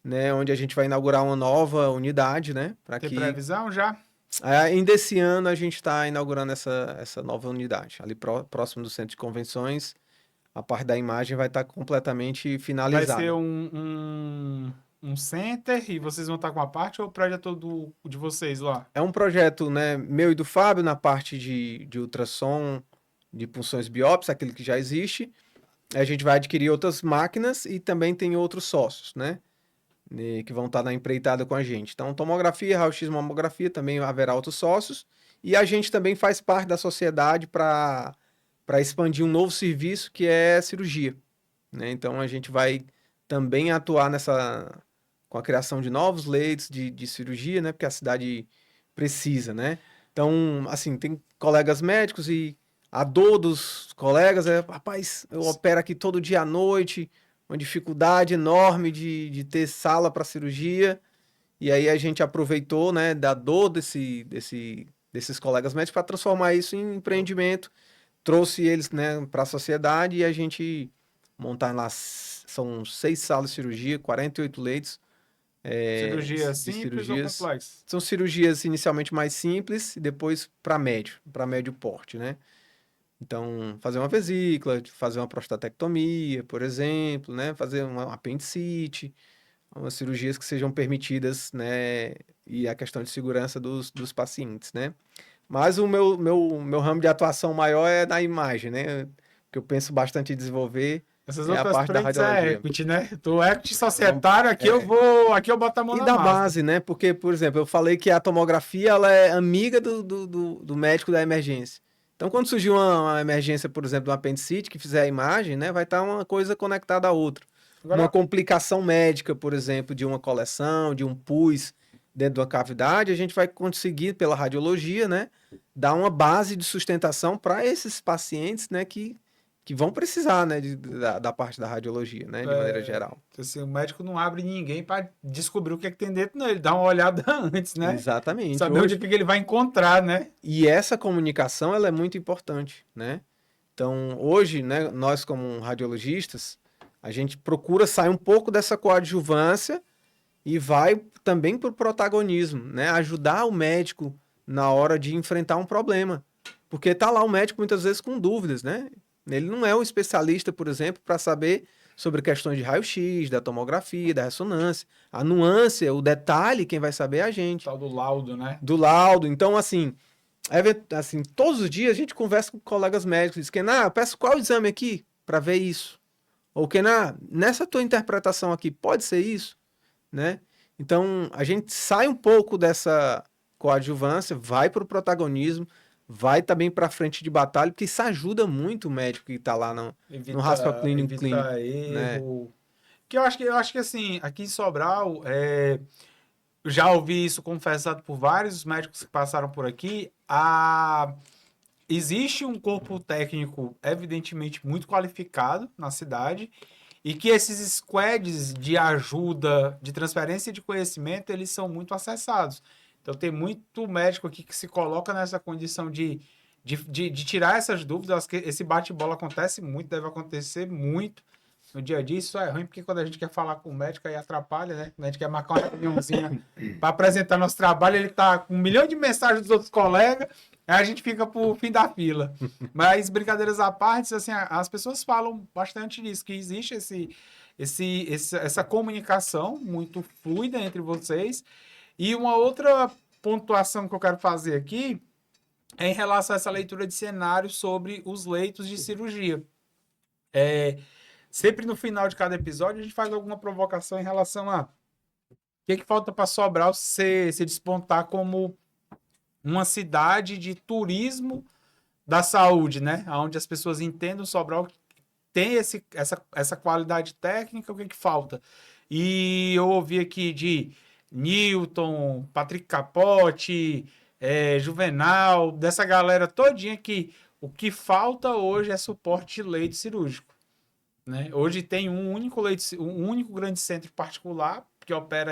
né, onde a gente vai inaugurar uma nova unidade, né, para Tem que previsão já? ainda esse ano a gente está inaugurando essa nova unidade, ali próximo do centro de convenções. A parte da imagem vai estar completamente Vai finalizada. ser um center e vocês vão estar com a parte ou o prédio é todo de vocês lá? É um projeto, né, meu e do Fábio na parte de ultrassom, de punções biópsia, aquele que já existe. A gente vai adquirir outras máquinas e também tem outros sócios, né, que vão estar na empreitada com a gente. Então, tomografia, raio-x, mamografia, também haverá outros sócios. E a gente também faz parte da sociedade para expandir um novo serviço que é cirurgia, né? Então, a gente vai também atuar com a criação de novos leitos de cirurgia, né? Porque a cidade precisa, né? Então, assim, tem colegas médicos e a dor dos colegas é, rapaz, eu opero aqui todo dia à noite, uma dificuldade enorme de ter sala para cirurgia, e aí a gente aproveitou, né, da dor desses colegas médicos para transformar isso em empreendimento, trouxe eles, né, para a sociedade e a gente montar lá, são 6 salas de cirurgia, 48 leitos, Cirurgia de simples ou cirurgias. complexa? São cirurgias inicialmente mais simples e depois para médio porte, né? Então, fazer uma vesícula, fazer uma prostatectomia, por exemplo, né? Fazer uma apendicite, umas cirurgias que sejam permitidas, né? E a questão de segurança dos pacientes, né? Mas o meu ramo de atuação maior é na imagem, né? Que eu penso bastante em desenvolver Essas é a outras parte da frentes é radiologia. equity, né? Do equity societário, aqui eu boto a mão E na da massa. base, né? Porque, por exemplo, eu falei que a tomografia ela é amiga do médico da emergência. Então, quando surgir uma emergência, por exemplo, de uma apendicite, que fizer a imagem, né? Vai estar uma coisa conectada à outra. Agora, Uma complicação médica, por exemplo, de uma coleção, de um pus dentro de uma cavidade, a gente vai conseguir, pela radiologia, né? Dar uma base de sustentação para esses pacientes, né? Que vão precisar, né? Da parte da radiologia, né? De maneira geral. assim, o médico não abre ninguém para descobrir o que é que tem dentro, não. Ele dá uma olhada antes, né? Exatamente. Saber onde é que ele vai encontrar, né? E essa comunicação, ela é muito importante, né? Então, hoje, né, nós como radiologistas, a gente procura sair um pouco dessa coadjuvância e vai também para o protagonismo, né? Ajudar o médico na hora de enfrentar um problema. Porque tá lá o médico muitas vezes com dúvidas, né? Ele não é um especialista, por exemplo, para saber sobre questões de raio-x, da tomografia, da ressonância. A nuance, o detalhe, quem vai saber é a gente. Tal do laudo, né? Do laudo. Então, assim, todos os dias a gente conversa com colegas médicos e diz que, eu peço qual exame aqui para ver isso? Ou que, nessa tua interpretação aqui, pode ser isso? Né? Então, a gente sai um pouco dessa coadjuvância, vai para o protagonismo, vai também para frente de batalha, porque isso ajuda muito o médico que está lá no raciocínio clínico. Erro. Né? Que eu acho que assim, aqui em Sobral, eu já ouvi isso confessado por vários médicos que passaram por aqui. Existe um corpo técnico evidentemente muito qualificado na cidade e que esses squads de ajuda, de transferência de conhecimento, eles são muito acessados. Então, Então tem muito médico aqui que se coloca nessa condição de tirar essas dúvidas. Acho que esse bate-bola acontece muito, deve acontecer muito no dia a dia. Isso é ruim, porque quando a gente quer falar com o médico, aí atrapalha, né? Quando a gente quer marcar uma reuniãozinha para apresentar nosso trabalho, ele tá com 1 milhão de mensagens dos outros colegas, aí a gente fica pro fim da fila. Mas, brincadeiras à parte, assim, as pessoas falam bastante disso, que existe essa comunicação muito fluida entre vocês. E uma outra pontuação que eu quero fazer aqui é em relação a essa leitura de cenário sobre os leitos de cirurgia. Sempre no final de cada episódio a gente faz alguma provocação em relação a o que falta para Sobral se despontar como uma cidade de turismo da saúde, né? Onde as pessoas entendem o Sobral tem essa qualidade técnica, o que falta? E eu ouvi aqui de Newton, Patrick Capote, Juvenal, dessa galera todinha que o que falta hoje é suporte de leito cirúrgico, né? Hoje tem um único grande centro particular que opera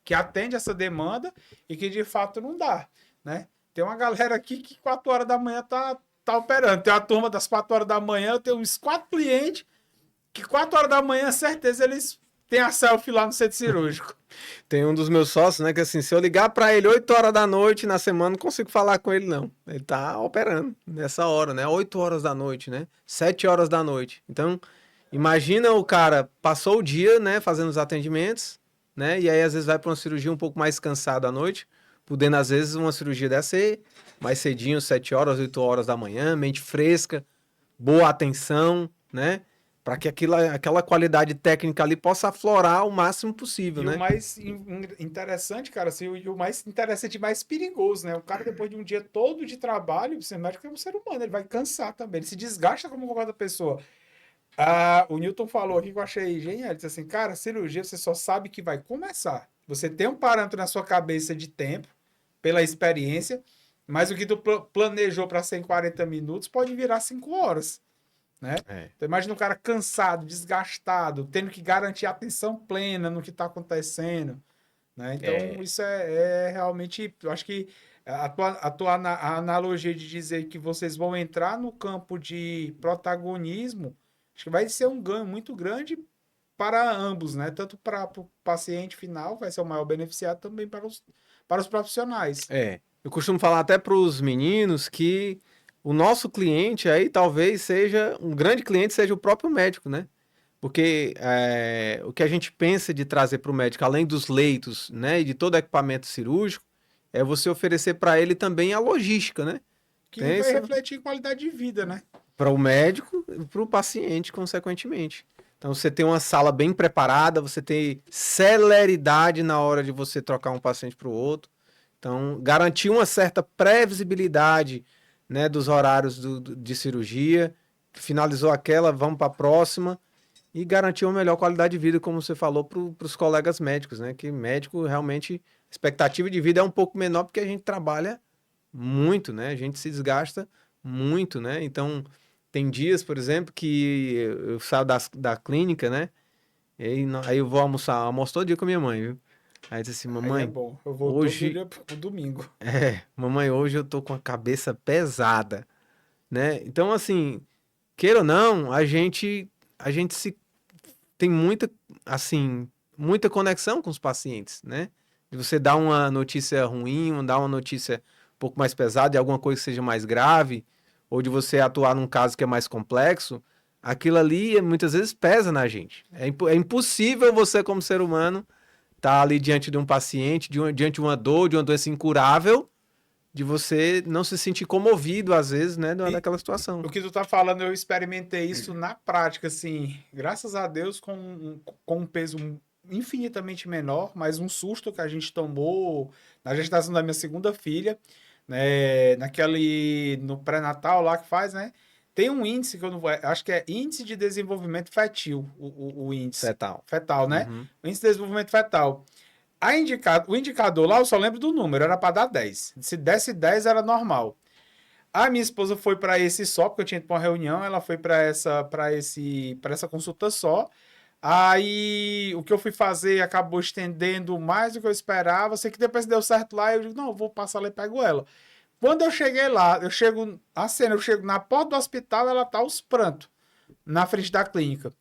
que atende essa demanda e que de fato não dá, né? Tem uma galera aqui que 4 horas da manhã tá operando. Tem uma turma das 4 horas da manhã, eu tenho uns 4 clientes que 4 horas da manhã, certeza, eles têm a selfie lá no centro cirúrgico. Tem um dos meus sócios, né, que assim, se eu ligar para ele 8 horas da noite na semana, não consigo falar com ele, não. Ele tá operando nessa hora, né, 8 horas da noite, né, 7 horas da noite. Então, imagina o cara passou o dia, né, fazendo os atendimentos, né, e aí às vezes vai para uma cirurgia um pouco mais cansado à noite, podendo às vezes uma cirurgia dessa ser mais cedinho, 7 horas, 8 horas da manhã, mente fresca, boa atenção, né? Para que aquela qualidade técnica ali possa aflorar o máximo possível, né? E o mais interessante, cara, assim, o mais interessante e mais perigoso, né? O cara, depois de um dia todo de trabalho, você médico é um ser humano, ele vai cansar também, ele se desgasta como qualquer outra pessoa. O Newton falou aqui que eu achei genial, ele disse assim, cara, cirurgia você só sabe que vai começar. Você tem um parâmetro na sua cabeça de tempo, pela experiência, mas o que tu planejou para ser em 40 minutos pode virar 5 horas, né? Então imagina o cara cansado, desgastado, tendo que garantir atenção plena no que está acontecendo, né? Então isso é realmente, eu acho que a tua analogia de dizer que vocês vão entrar no campo de protagonismo, acho que vai ser um ganho muito grande para ambos, né? Tanto para o paciente final, vai ser o maior beneficiado, também para os profissionais. Eu costumo falar até para os meninos que o nosso cliente aí talvez seja, um grande cliente seja o próprio médico, né? Porque o que a gente pensa de trazer para o médico, além dos leitos, né, e de todo equipamento cirúrgico, é você oferecer para ele também a logística, né? Que vai refletir em qualidade de vida, né? Para o médico e para o paciente, consequentemente. Então, você tem uma sala bem preparada, você tem celeridade na hora de você trocar um paciente para o outro. Então, garantir uma certa previsibilidade, né, dos horários de cirurgia. Finalizou aquela, vamos para a próxima. E garantir uma melhor qualidade de vida, como você falou, para os colegas médicos, né? Que médico, realmente, expectativa de vida é um pouco menor porque a gente trabalha muito, né? A gente se desgasta muito, né? Então, tem dias, por exemplo, que eu saio da clínica, né? Aí eu vou almoço todo dia com a minha mãe, viu? Aí diz assim, mamãe, é bom. Eu vou hoje... todo dia pro domingo. Mamãe, hoje eu tô com a cabeça pesada, né? Então, assim, queira ou não, a gente tem muita, assim, muita conexão com os pacientes, né? De você dar uma notícia ruim, dar uma notícia um pouco mais pesada, de alguma coisa que seja mais grave, ou de você atuar num caso que é mais complexo, aquilo ali muitas vezes pesa na gente. É impossível você, como ser humano, estar ali diante de um paciente, diante de uma dor, de uma doença incurável, de você não se sentir comovido, às vezes, né, daquela situação. O que tu tá falando, eu experimentei isso na prática, assim, graças a Deus, com um peso infinitamente menor, mas um susto que a gente tomou na gestação da minha segunda filha, né, no pré-natal lá que faz, né, tem um índice que eu não vou, acho que é índice de desenvolvimento fetil, o índice. Fetal, né? Uhum. O índice de desenvolvimento fetal. O indicador lá, eu só lembro do número, era para dar 10. Se desse 10, era normal. A minha esposa foi para esse só, porque eu tinha ido para uma reunião, ela foi para essa consulta só. Aí, o que eu fui fazer acabou estendendo mais do que eu esperava. Sei que depois deu certo lá, eu digo, não, eu vou passar lá e pego ela. Quando eu cheguei lá, eu chego na porta do hospital, ela tá aos prantos, na frente da clínica.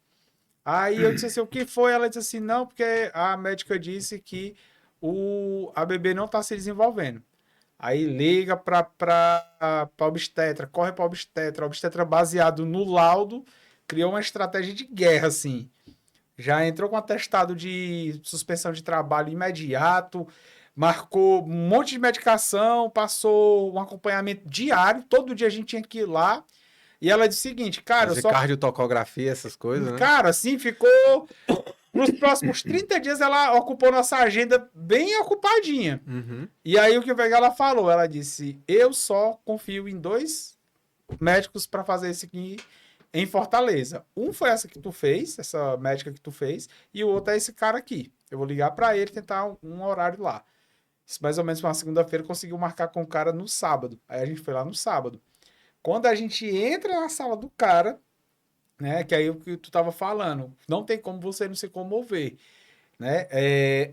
Aí eu disse assim, o que foi? Ela disse assim, não, porque a médica disse que a bebê não tá se desenvolvendo. Aí liga pra obstetra, corre pra obstetra. A obstetra, baseado no laudo, criou uma estratégia de guerra, assim. Já entrou com atestado de suspensão de trabalho imediato, marcou um monte de medicação, passou um acompanhamento diário, todo dia a gente tinha que ir lá. E ela disse o seguinte, cara, Fazer cardiotocografia, essas coisas, né? Cara, assim, ficou... Nos próximos 30 dias ela ocupou nossa agenda bem ocupadinha. Uhum. E aí o que ela falou? Ela disse, eu só confio em 2 médicos para fazer isso aqui em Fortaleza. Um foi essa que tu fez, essa médica que tu fez, e o outro é esse cara aqui. Eu vou ligar para ele, tentar um horário lá. Isso mais ou menos uma segunda-feira, conseguiu marcar com o cara no sábado. Aí a gente foi lá no sábado. Quando a gente entra na sala do cara, né, que aí o que tu tava falando, não tem como você não se comover, né?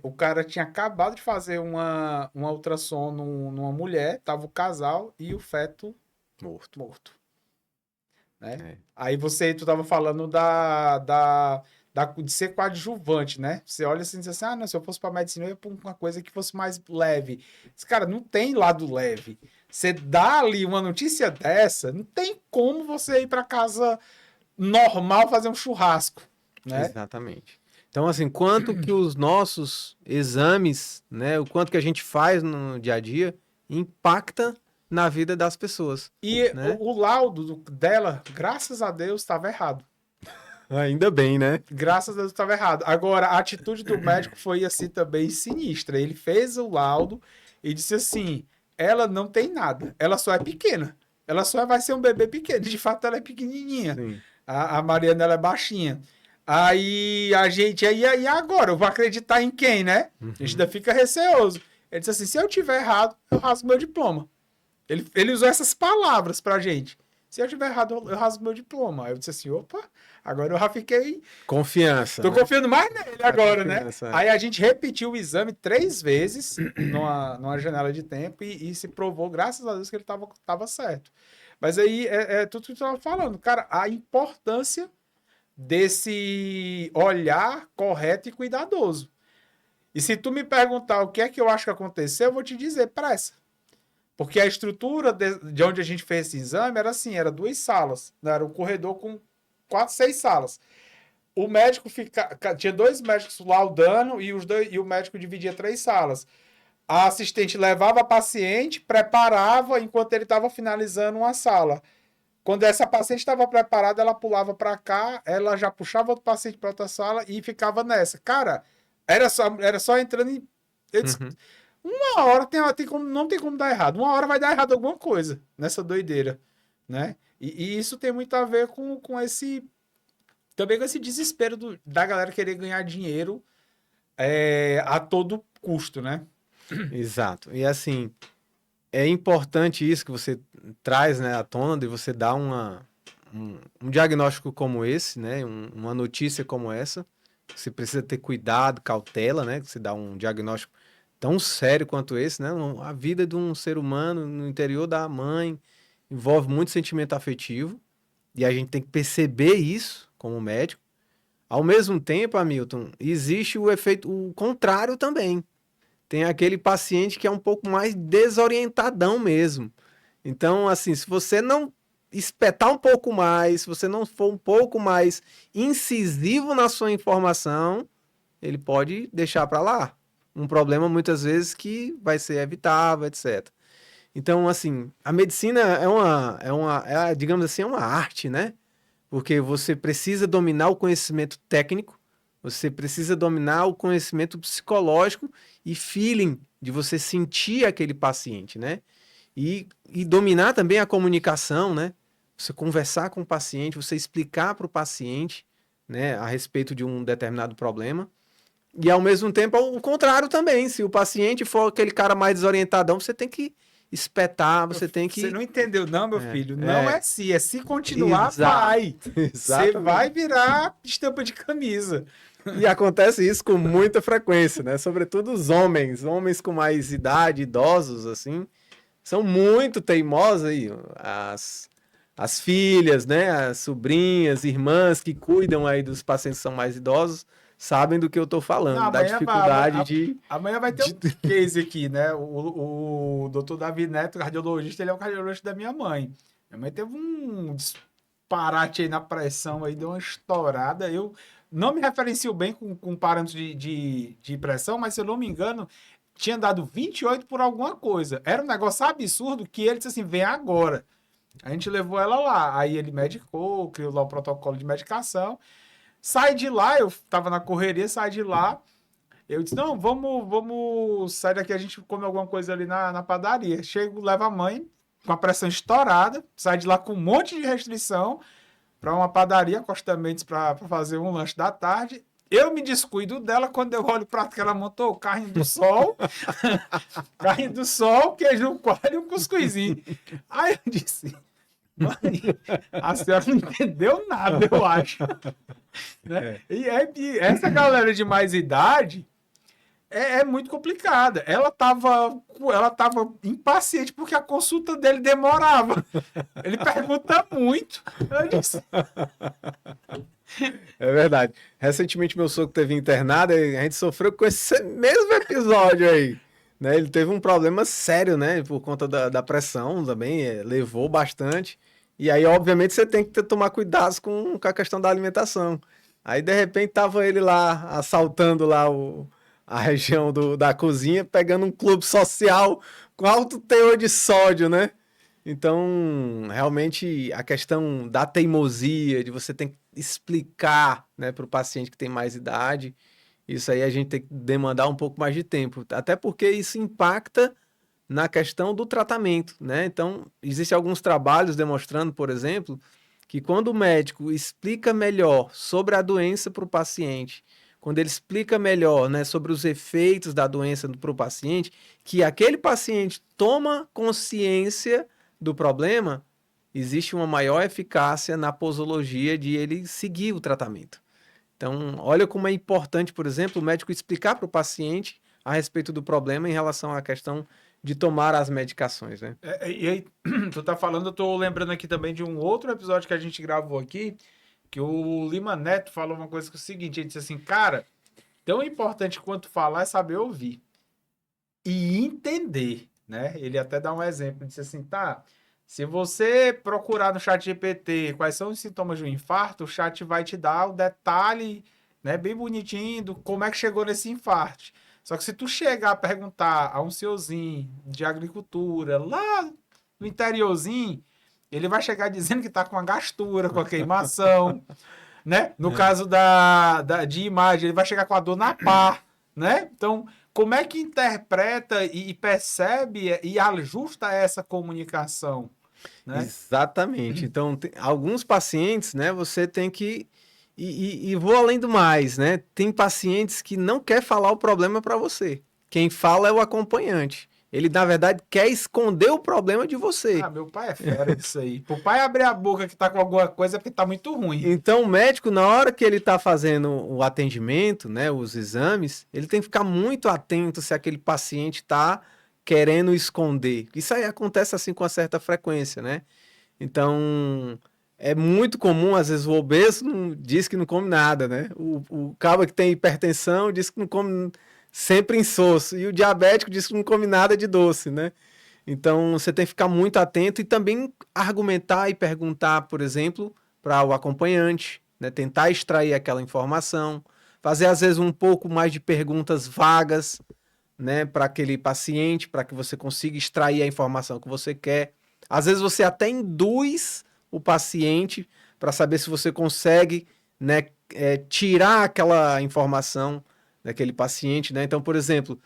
O cara tinha acabado de fazer uma ultrassom numa mulher, tava o casal e o feto morto. Né? É. Aí tu tava falando de ser coadjuvante, né? Você olha assim e diz assim, ah, não, se eu fosse pra medicina, eu ia pra uma coisa que fosse mais leve. Esse cara, não tem lado leve. Você dá ali uma notícia dessa, não tem como você ir pra casa normal fazer um churrasco, né? Exatamente. Então, assim, quanto que os nossos exames, né, o quanto que a gente faz no dia a dia, impacta na vida das pessoas. E né? o laudo dela, graças a Deus, estava errado. Ainda bem, né? Graças a Deus estava errado. Agora, a atitude do médico foi assim também sinistra. Ele fez o laudo e disse assim: ela não tem nada, ela só é pequena. Ela só vai ser um bebê pequeno. De fato, ela é pequenininha. Sim. A Mariana, ela é baixinha. Aí a gente, e agora? Eu vou acreditar em quem, né? A gente ainda fica receoso. Ele disse assim: se eu tiver errado, eu rasgo meu diploma. Ele usou essas palavras pra gente. Se eu tiver errado, eu rasgo meu diploma. Aí eu disse assim: opa, agora eu já fiquei. Confiança. Tô né? confiando mais nele agora, né? confiança, é. Aí a gente repetiu o exame 3 vezes numa janela de tempo e se provou, graças a Deus, que ele tava certo. Mas aí é tudo que tu tava falando, cara, a importância desse olhar correto e cuidadoso. E se tu me perguntar o que é que eu acho que aconteceu, eu vou te dizer, pressa. Porque a estrutura de onde a gente fez esse exame era assim, era 2 salas, né? Era um corredor com 4, 6 salas. O médico tinha 2 médicos laudando e o médico dividia 3 salas. A assistente levava a paciente, preparava enquanto ele estava finalizando uma sala. Quando essa paciente estava preparada, ela pulava para cá, ela já puxava outro paciente para outra sala e ficava nessa. Cara, era só entrando em. Eu disse, uma hora não tem como dar errado. Uma hora vai dar errado alguma coisa nessa doideira, né? E isso tem muito a ver com esse. Também com esse desespero da galera querer ganhar dinheiro a todo custo, né? Exato. E assim, é importante isso que você traz, né, à tona, de você dar um diagnóstico como esse, né, uma notícia como essa. Você precisa ter cuidado, cautela, né, que você dá um diagnóstico tão sério quanto esse, né? A vida de um ser humano no interior da mãe envolve muito sentimento afetivo e a gente tem que perceber isso como médico. Ao mesmo tempo, Hamilton, existe o efeito, o contrário também. Tem aquele paciente que é um pouco mais desorientadão mesmo. Então, assim, se você não espetar um pouco mais, se você não for um pouco mais incisivo na sua informação, ele pode deixar para lá. Um problema, muitas vezes, que vai ser evitável, etc. Então, assim, a medicina digamos assim, é uma arte, né? Porque você precisa dominar o conhecimento técnico, você precisa dominar o conhecimento psicológico e feeling de você sentir aquele paciente, né? E dominar também a comunicação, né? Você conversar com o paciente, você explicar para o paciente, né, a respeito de um determinado problema. E ao mesmo tempo, o contrário também. Se o paciente for aquele cara mais desorientadão, você tem que espetar, você tem que... Você não entendeu, não, meu filho? Não é se, é se continuar, Exato. vai. Você Exatamente. vai virar estampa de camisa. E acontece isso com muita frequência, né? Sobretudo os homens com mais idade, idosos, assim, são muito teimosos aí. As filhas, né? As sobrinhas, irmãs que cuidam aí dos pacientes que são mais idosos, sabem do que eu tô falando, Não, da dificuldade de... Amanhã vai ter um case aqui, né? O doutor Davi Neto, cardiologista, ele é o cardiologista da minha mãe. Minha mãe teve um disparate aí na pressão, aí deu uma estourada. Eu não me referencio bem com parâmetros de pressão, mas se eu não me engano, tinha dado 28 por alguma coisa. Era um negócio absurdo que ele disse assim, vem agora. A gente levou ela lá. Aí ele medicou, criou lá o protocolo de medicação. Sai de lá, eu tava na correria, sai de lá. Eu disse, não, vamos sair daqui, a gente come alguma coisa ali na padaria. Chego, levo a mãe com a pressão estourada, sai de lá com um monte de restrição para uma padaria, Costa Mendes, para fazer um lanche da tarde. Eu me descuido dela quando eu olho o prato que ela montou, o carrinho do sol, carrinho do sol, queijo no coalho e um cuscuzinho. Aí eu disse... Mãe, a senhora não entendeu nada, eu acho. Né? E essa galera de mais idade é muito complicada. Ela tava impaciente porque a consulta dele demorava. Ele pergunta muito. Eu disse... É verdade. Recentemente meu sogro teve internado e a gente sofreu com esse mesmo episódio aí. Né? Ele teve um problema sério, né? Por conta da pressão também, levou bastante. E aí, obviamente, você tem que tomar cuidado com a questão da alimentação. Aí, de repente, tava ele lá, assaltando lá a região da cozinha, pegando um clube social com alto teor de sódio, né? Então, realmente, a questão da teimosia, de você ter que explicar, né, para o paciente que tem mais idade, isso aí a gente tem que demandar um pouco mais de tempo. Até porque isso impacta na questão do tratamento, né? Então, existem alguns trabalhos demonstrando, por exemplo, que quando o médico explica melhor sobre a doença para o paciente, quando ele explica melhor, né, sobre os efeitos da doença para o paciente, que aquele paciente toma consciência do problema, existe uma maior eficácia na posologia de ele seguir o tratamento. Então, olha como é importante, por exemplo, o médico explicar para o paciente a respeito do problema em relação à questão de tomar as medicações, né? E aí, tu tá falando, eu tô lembrando aqui também de um outro episódio que a gente gravou aqui, que o Lima Neto falou uma coisa que é o seguinte, ele disse assim, cara, tão importante quanto falar é saber ouvir e entender, né? Ele até dá um exemplo, disse assim, tá, se você procurar no chat GPT quais são os sintomas de um infarto, o chat vai te dar o detalhe, né, bem bonitinho, do como é que chegou nesse infarto. Só que se tu chegar a perguntar a um senhorzinho de agricultura, lá no interiorzinho, ele vai chegar dizendo que tá com uma gastura, com a queimação, né? No caso de imagem, ele vai chegar com a dor na pá, né? Então, como é que interpreta e percebe e ajusta essa comunicação, né? Exatamente. Então, alguns pacientes, né, você tem que... E vou além do mais, né? Tem pacientes que não quer falar o problema para você. Quem fala é o acompanhante. Ele, na verdade, quer esconder o problema de você. Ah, meu pai é fera disso aí. Pro pai abrir a boca que tá com alguma coisa é porque tá muito ruim. Então, o médico, na hora que ele tá fazendo o atendimento, né, os exames, ele tem que ficar muito atento se aquele paciente tá querendo esconder. Isso aí acontece assim com uma certa frequência, né? Então... É muito comum, às vezes, o obeso diz que não come nada, né? O cara que tem hipertensão diz que não come sempre insosso. E o diabético diz que não come nada de doce, né? Então, você tem que ficar muito atento e também argumentar e perguntar, por exemplo, para o acompanhante, né? Tentar extrair aquela informação. Fazer, às vezes, um pouco mais de perguntas vagas, né? Para aquele paciente, para que você consiga extrair a informação que você quer. Às vezes, você até induz o paciente para saber se você consegue, né, tirar aquela informação daquele paciente, né? Então, por exemplo,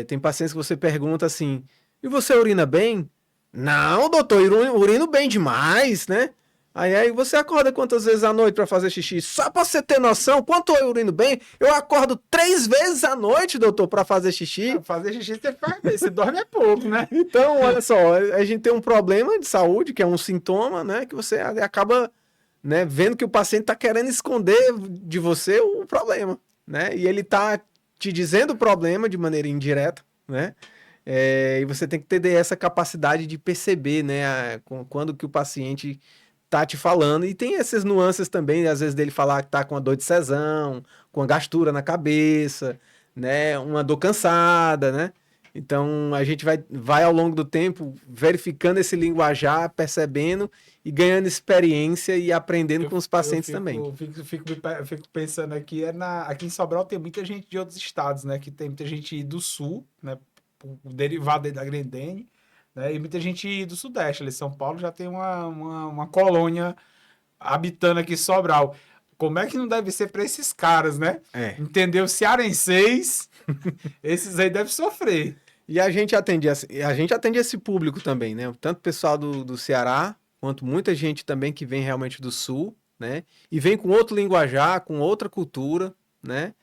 tem pacientes que você pergunta assim, e você urina bem? Não, doutor, urino bem demais, né? Aí você acorda quantas vezes à noite para fazer xixi? Só para você ter noção, quanto eu urino bem, eu acordo 3 vezes à noite, doutor, para fazer xixi. Fazer xixi você faz bem, você dorme é pouco, né? Então, olha só, a gente tem um problema de saúde, que é um sintoma, né? Que você acaba, né, vendo que o paciente está querendo esconder de você o problema, né? E ele está te dizendo o problema de maneira indireta, né? E você tem que ter essa capacidade de perceber, né, quando que o paciente tá te falando, e tem essas nuances também, às vezes dele falar que tá com uma dor de sesão, com uma gastura na cabeça, né, uma dor cansada, né? Então a gente vai ao longo do tempo verificando esse linguajar, percebendo e ganhando experiência e aprendendo com os pacientes também. Eu fico pensando aqui, aqui em Sobral tem muita gente de outros estados, né? Que tem muita gente do sul, né? Derivado da Grendene, né? E muita gente do Sudeste. Ali, São Paulo já tem uma colônia habitando aqui em Sobral. Como é que não deve ser para esses caras, né? Entendeu? Cearenseis, esses aí devem sofrer. E a gente atende esse público também, né? Tanto o pessoal do Ceará, quanto muita gente também que vem realmente do Sul, né? E vem com outro linguajar, com outra cultura, né?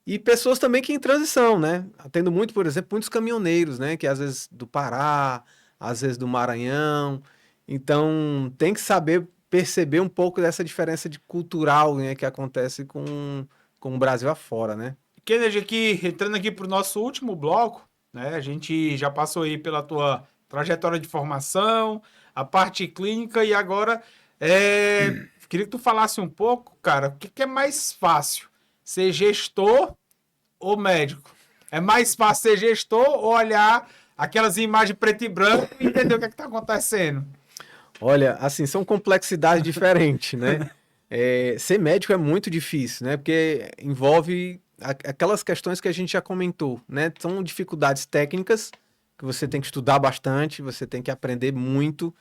E pessoas também que em transição, né? Atendo muito, por exemplo, muitos caminhoneiros, né? Que às vezes do Pará, às vezes do Maranhão. Então, tem que saber perceber um pouco dessa diferença cultural, né? Que acontece com o Brasil afora, né? Kennedy, aqui, entrando aqui para o nosso último bloco, né? A gente já passou aí pela tua trajetória de formação, a parte clínica, e agora queria que tu falasse um pouco, cara, o que é mais fácil? Ser gestor ou médico? É mais fácil ser gestor ou olhar aquelas imagens preto e branco e entender o que está acontecendo? Olha, assim, são complexidades diferentes, né? Ser médico é muito difícil, né? Porque envolve aquelas questões que a gente já comentou, né? São dificuldades técnicas que você tem que estudar bastante, você tem que aprender muito,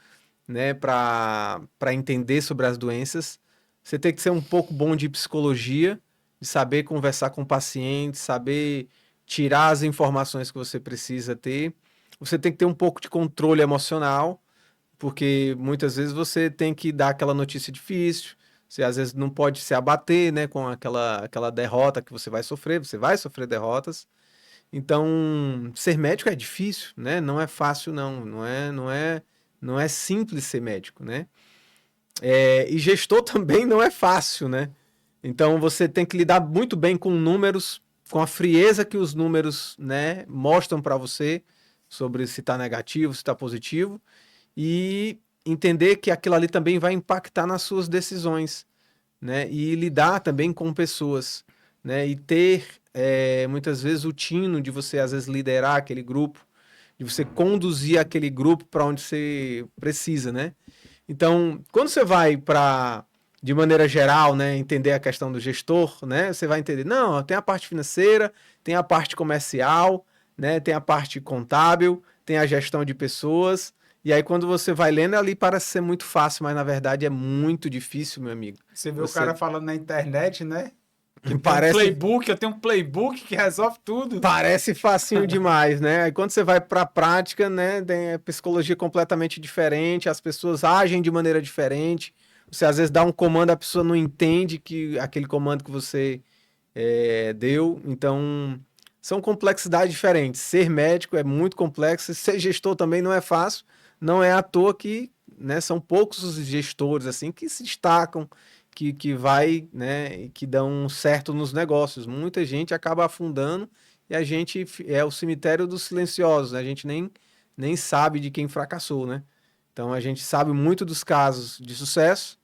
né? Para entender sobre as doenças. Você tem que ser um pouco bom de psicologia, de saber conversar com o paciente, saber tirar as informações que você precisa ter. Você tem que ter um pouco de controle emocional, porque muitas vezes você tem que dar aquela notícia difícil, você às vezes não pode se abater, né, com aquela derrota que você vai sofrer derrotas. Então, ser médico é difícil, né? Não é fácil, não é simples ser médico, né? E gestor também não é fácil, né? Então você tem que lidar muito bem com números, com a frieza que os números, né, mostram para você sobre se está negativo, se está positivo, e entender que aquilo ali também vai impactar nas suas decisões, né? E lidar também com pessoas, né? E ter muitas vezes o tino de você às vezes liderar aquele grupo, de você conduzir aquele grupo para onde você precisa, né? Então, quando você vai para, de maneira geral, né, entender a questão do gestor, né, você vai entender, não, tem a parte financeira, tem a parte comercial, né, tem a parte contábil, tem a gestão de pessoas, e aí quando você vai lendo ali parece ser muito fácil, mas na verdade é muito difícil, meu amigo. Você vê o cara falando na internet, né? Que parece... eu tenho um playbook que resolve tudo. Parece facinho demais, né? Aí quando você vai para a prática, né, tem a psicologia completamente diferente, as pessoas agem de maneira diferente. Você às vezes dá um comando, a pessoa não entende que aquele comando que você deu. Então, são complexidades diferentes. Ser médico é muito complexo, ser gestor também não é fácil. Não é à toa que, né, são poucos os gestores assim que se destacam, que vai, né, que dão certo nos negócios. Muita gente acaba afundando e a gente é o cemitério dos silenciosos, né? A gente nem sabe de quem fracassou, né? Então a gente sabe muito dos casos de sucesso,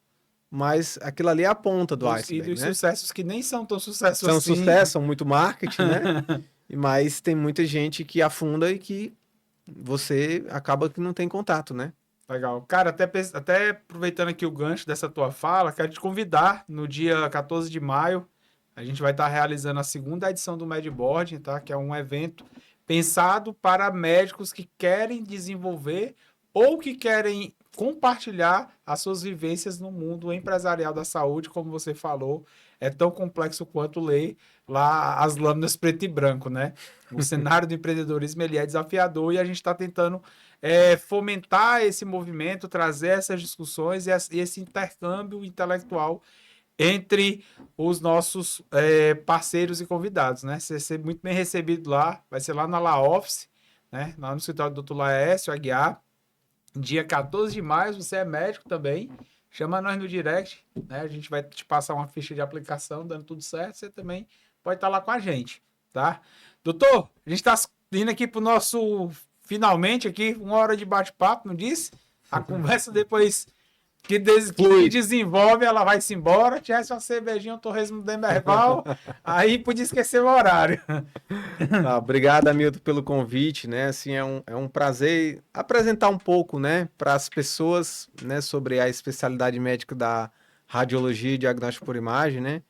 mas aquilo ali é a ponta do iceberg, e dos né? sucessos que nem são tão sucessos São assim. sucesso, são muito marketing, né? Mas tem muita gente que afunda e que você acaba que não tem contato, né? Legal. Cara, até aproveitando aqui o gancho dessa tua fala, quero te convidar no dia 14 de maio. A gente vai estar realizando a segunda edição do Medboard, tá? Que é um evento pensado para médicos que querem desenvolver ou que querem compartilhar as suas vivências no mundo empresarial da saúde, como você falou. É tão complexo quanto ler lá as lâminas preto e branco, né? O cenário do empreendedorismo ele é desafiador e a gente está tentando fomentar esse movimento, trazer essas discussões e esse intercâmbio intelectual entre os nossos parceiros e convidados, né? Você ser muito bem recebido lá, vai ser lá na La Office, né? Lá no escritório do Dr. Laércio Aguiar, dia 14 de maio, você é médico também, chama nós no direct, né? A gente vai te passar uma ficha de aplicação, dando tudo certo, você também pode estar lá com a gente, tá? Doutor, a gente está indo aqui pro nosso, finalmente aqui, 1 hora de bate-papo, não disse? A conversa depois que desenvolve, ela vai-se embora, tivesse uma cervejinha, um torresmo do Demerval, aí podia esquecer o horário. Obrigado, Hamilton, pelo convite, né? Assim, é um prazer apresentar um pouco, né, para as pessoas, né, sobre a especialidade médica da radiologia e diagnóstico por imagem, né?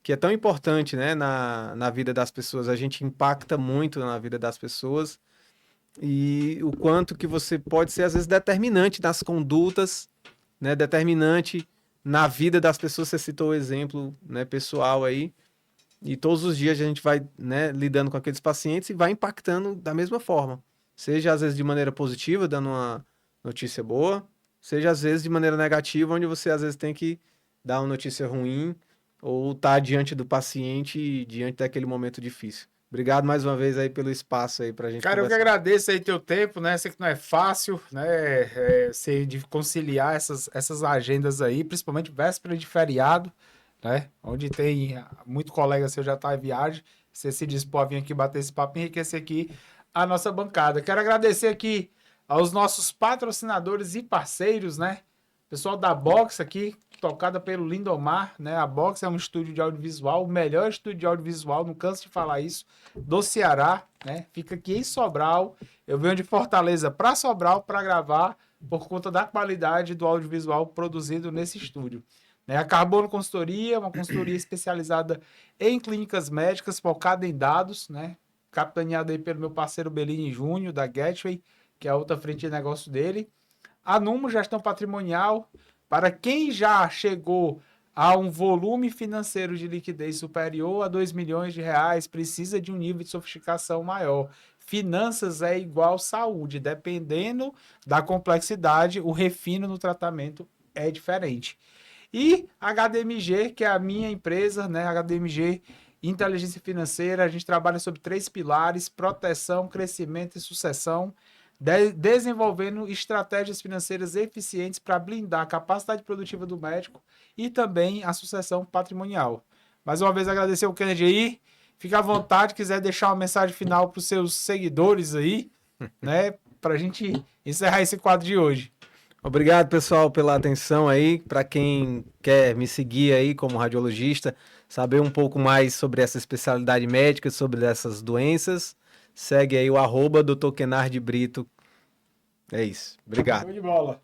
Que é tão importante, né, na vida das pessoas. A gente impacta muito na vida das pessoas e o quanto que você pode ser, às vezes, determinante nas condutas, né, determinante na vida das pessoas. Você citou o exemplo, né, pessoal aí, e todos os dias a gente vai, né, lidando com aqueles pacientes e vai impactando da mesma forma. Seja, às vezes, de maneira positiva, dando uma notícia boa, seja, às vezes, de maneira negativa, onde você, às vezes, tem que dar uma notícia ruim ou estar diante do paciente, diante daquele momento difícil. Obrigado mais uma vez aí pelo espaço aí pra gente Cara, conversar. eu que agradeço aí teu tempo, né? Sei que não é fácil, né? Sei de conciliar essas agendas aí, principalmente véspera de feriado, né? Onde tem muito colega seu já tá em viagem. Você se dispor a vir aqui bater esse papo e enriquecer aqui a nossa bancada. Quero agradecer aqui aos nossos patrocinadores e parceiros, né? Pessoal da Box aqui, tocada pelo Lindomar, né? A Box é um estúdio de audiovisual, o melhor estúdio de audiovisual, não canso de falar isso, do Ceará, né? Fica aqui em Sobral. Eu venho de Fortaleza para Sobral para gravar por conta da qualidade do audiovisual produzido nesse estúdio. Né? A Carbono Consultoria, uma consultoria especializada em clínicas médicas, focada em dados, né? Capitaneada aí pelo meu parceiro Bellini Júnior, da Gateway, que é a outra frente de negócio dele. A Numo Gestão Patrimonial, para quem já chegou a um volume financeiro de liquidez superior a 2 milhões de reais, precisa de um nível de sofisticação maior. Finanças é igual saúde, dependendo da complexidade, o refino no tratamento é diferente. E HDMG, que é a minha empresa, né? HDMG Inteligência Financeira, a gente trabalha sobre 3 pilares: proteção, crescimento e sucessão, desenvolvendo estratégias financeiras eficientes para blindar a capacidade produtiva do médico e também a sucessão patrimonial. Mais uma vez agradecer o Kennedy aí. Fica à vontade, quiser deixar uma mensagem final para os seus seguidores aí, né? Para a gente encerrar esse quadro de hoje. Obrigado, pessoal, pela atenção aí. Para quem quer me seguir aí como radiologista, saber um pouco mais sobre essa especialidade médica, sobre essas doenças, segue aí o @Dr. Kenardi Brito. É isso. Obrigado. Show de bola.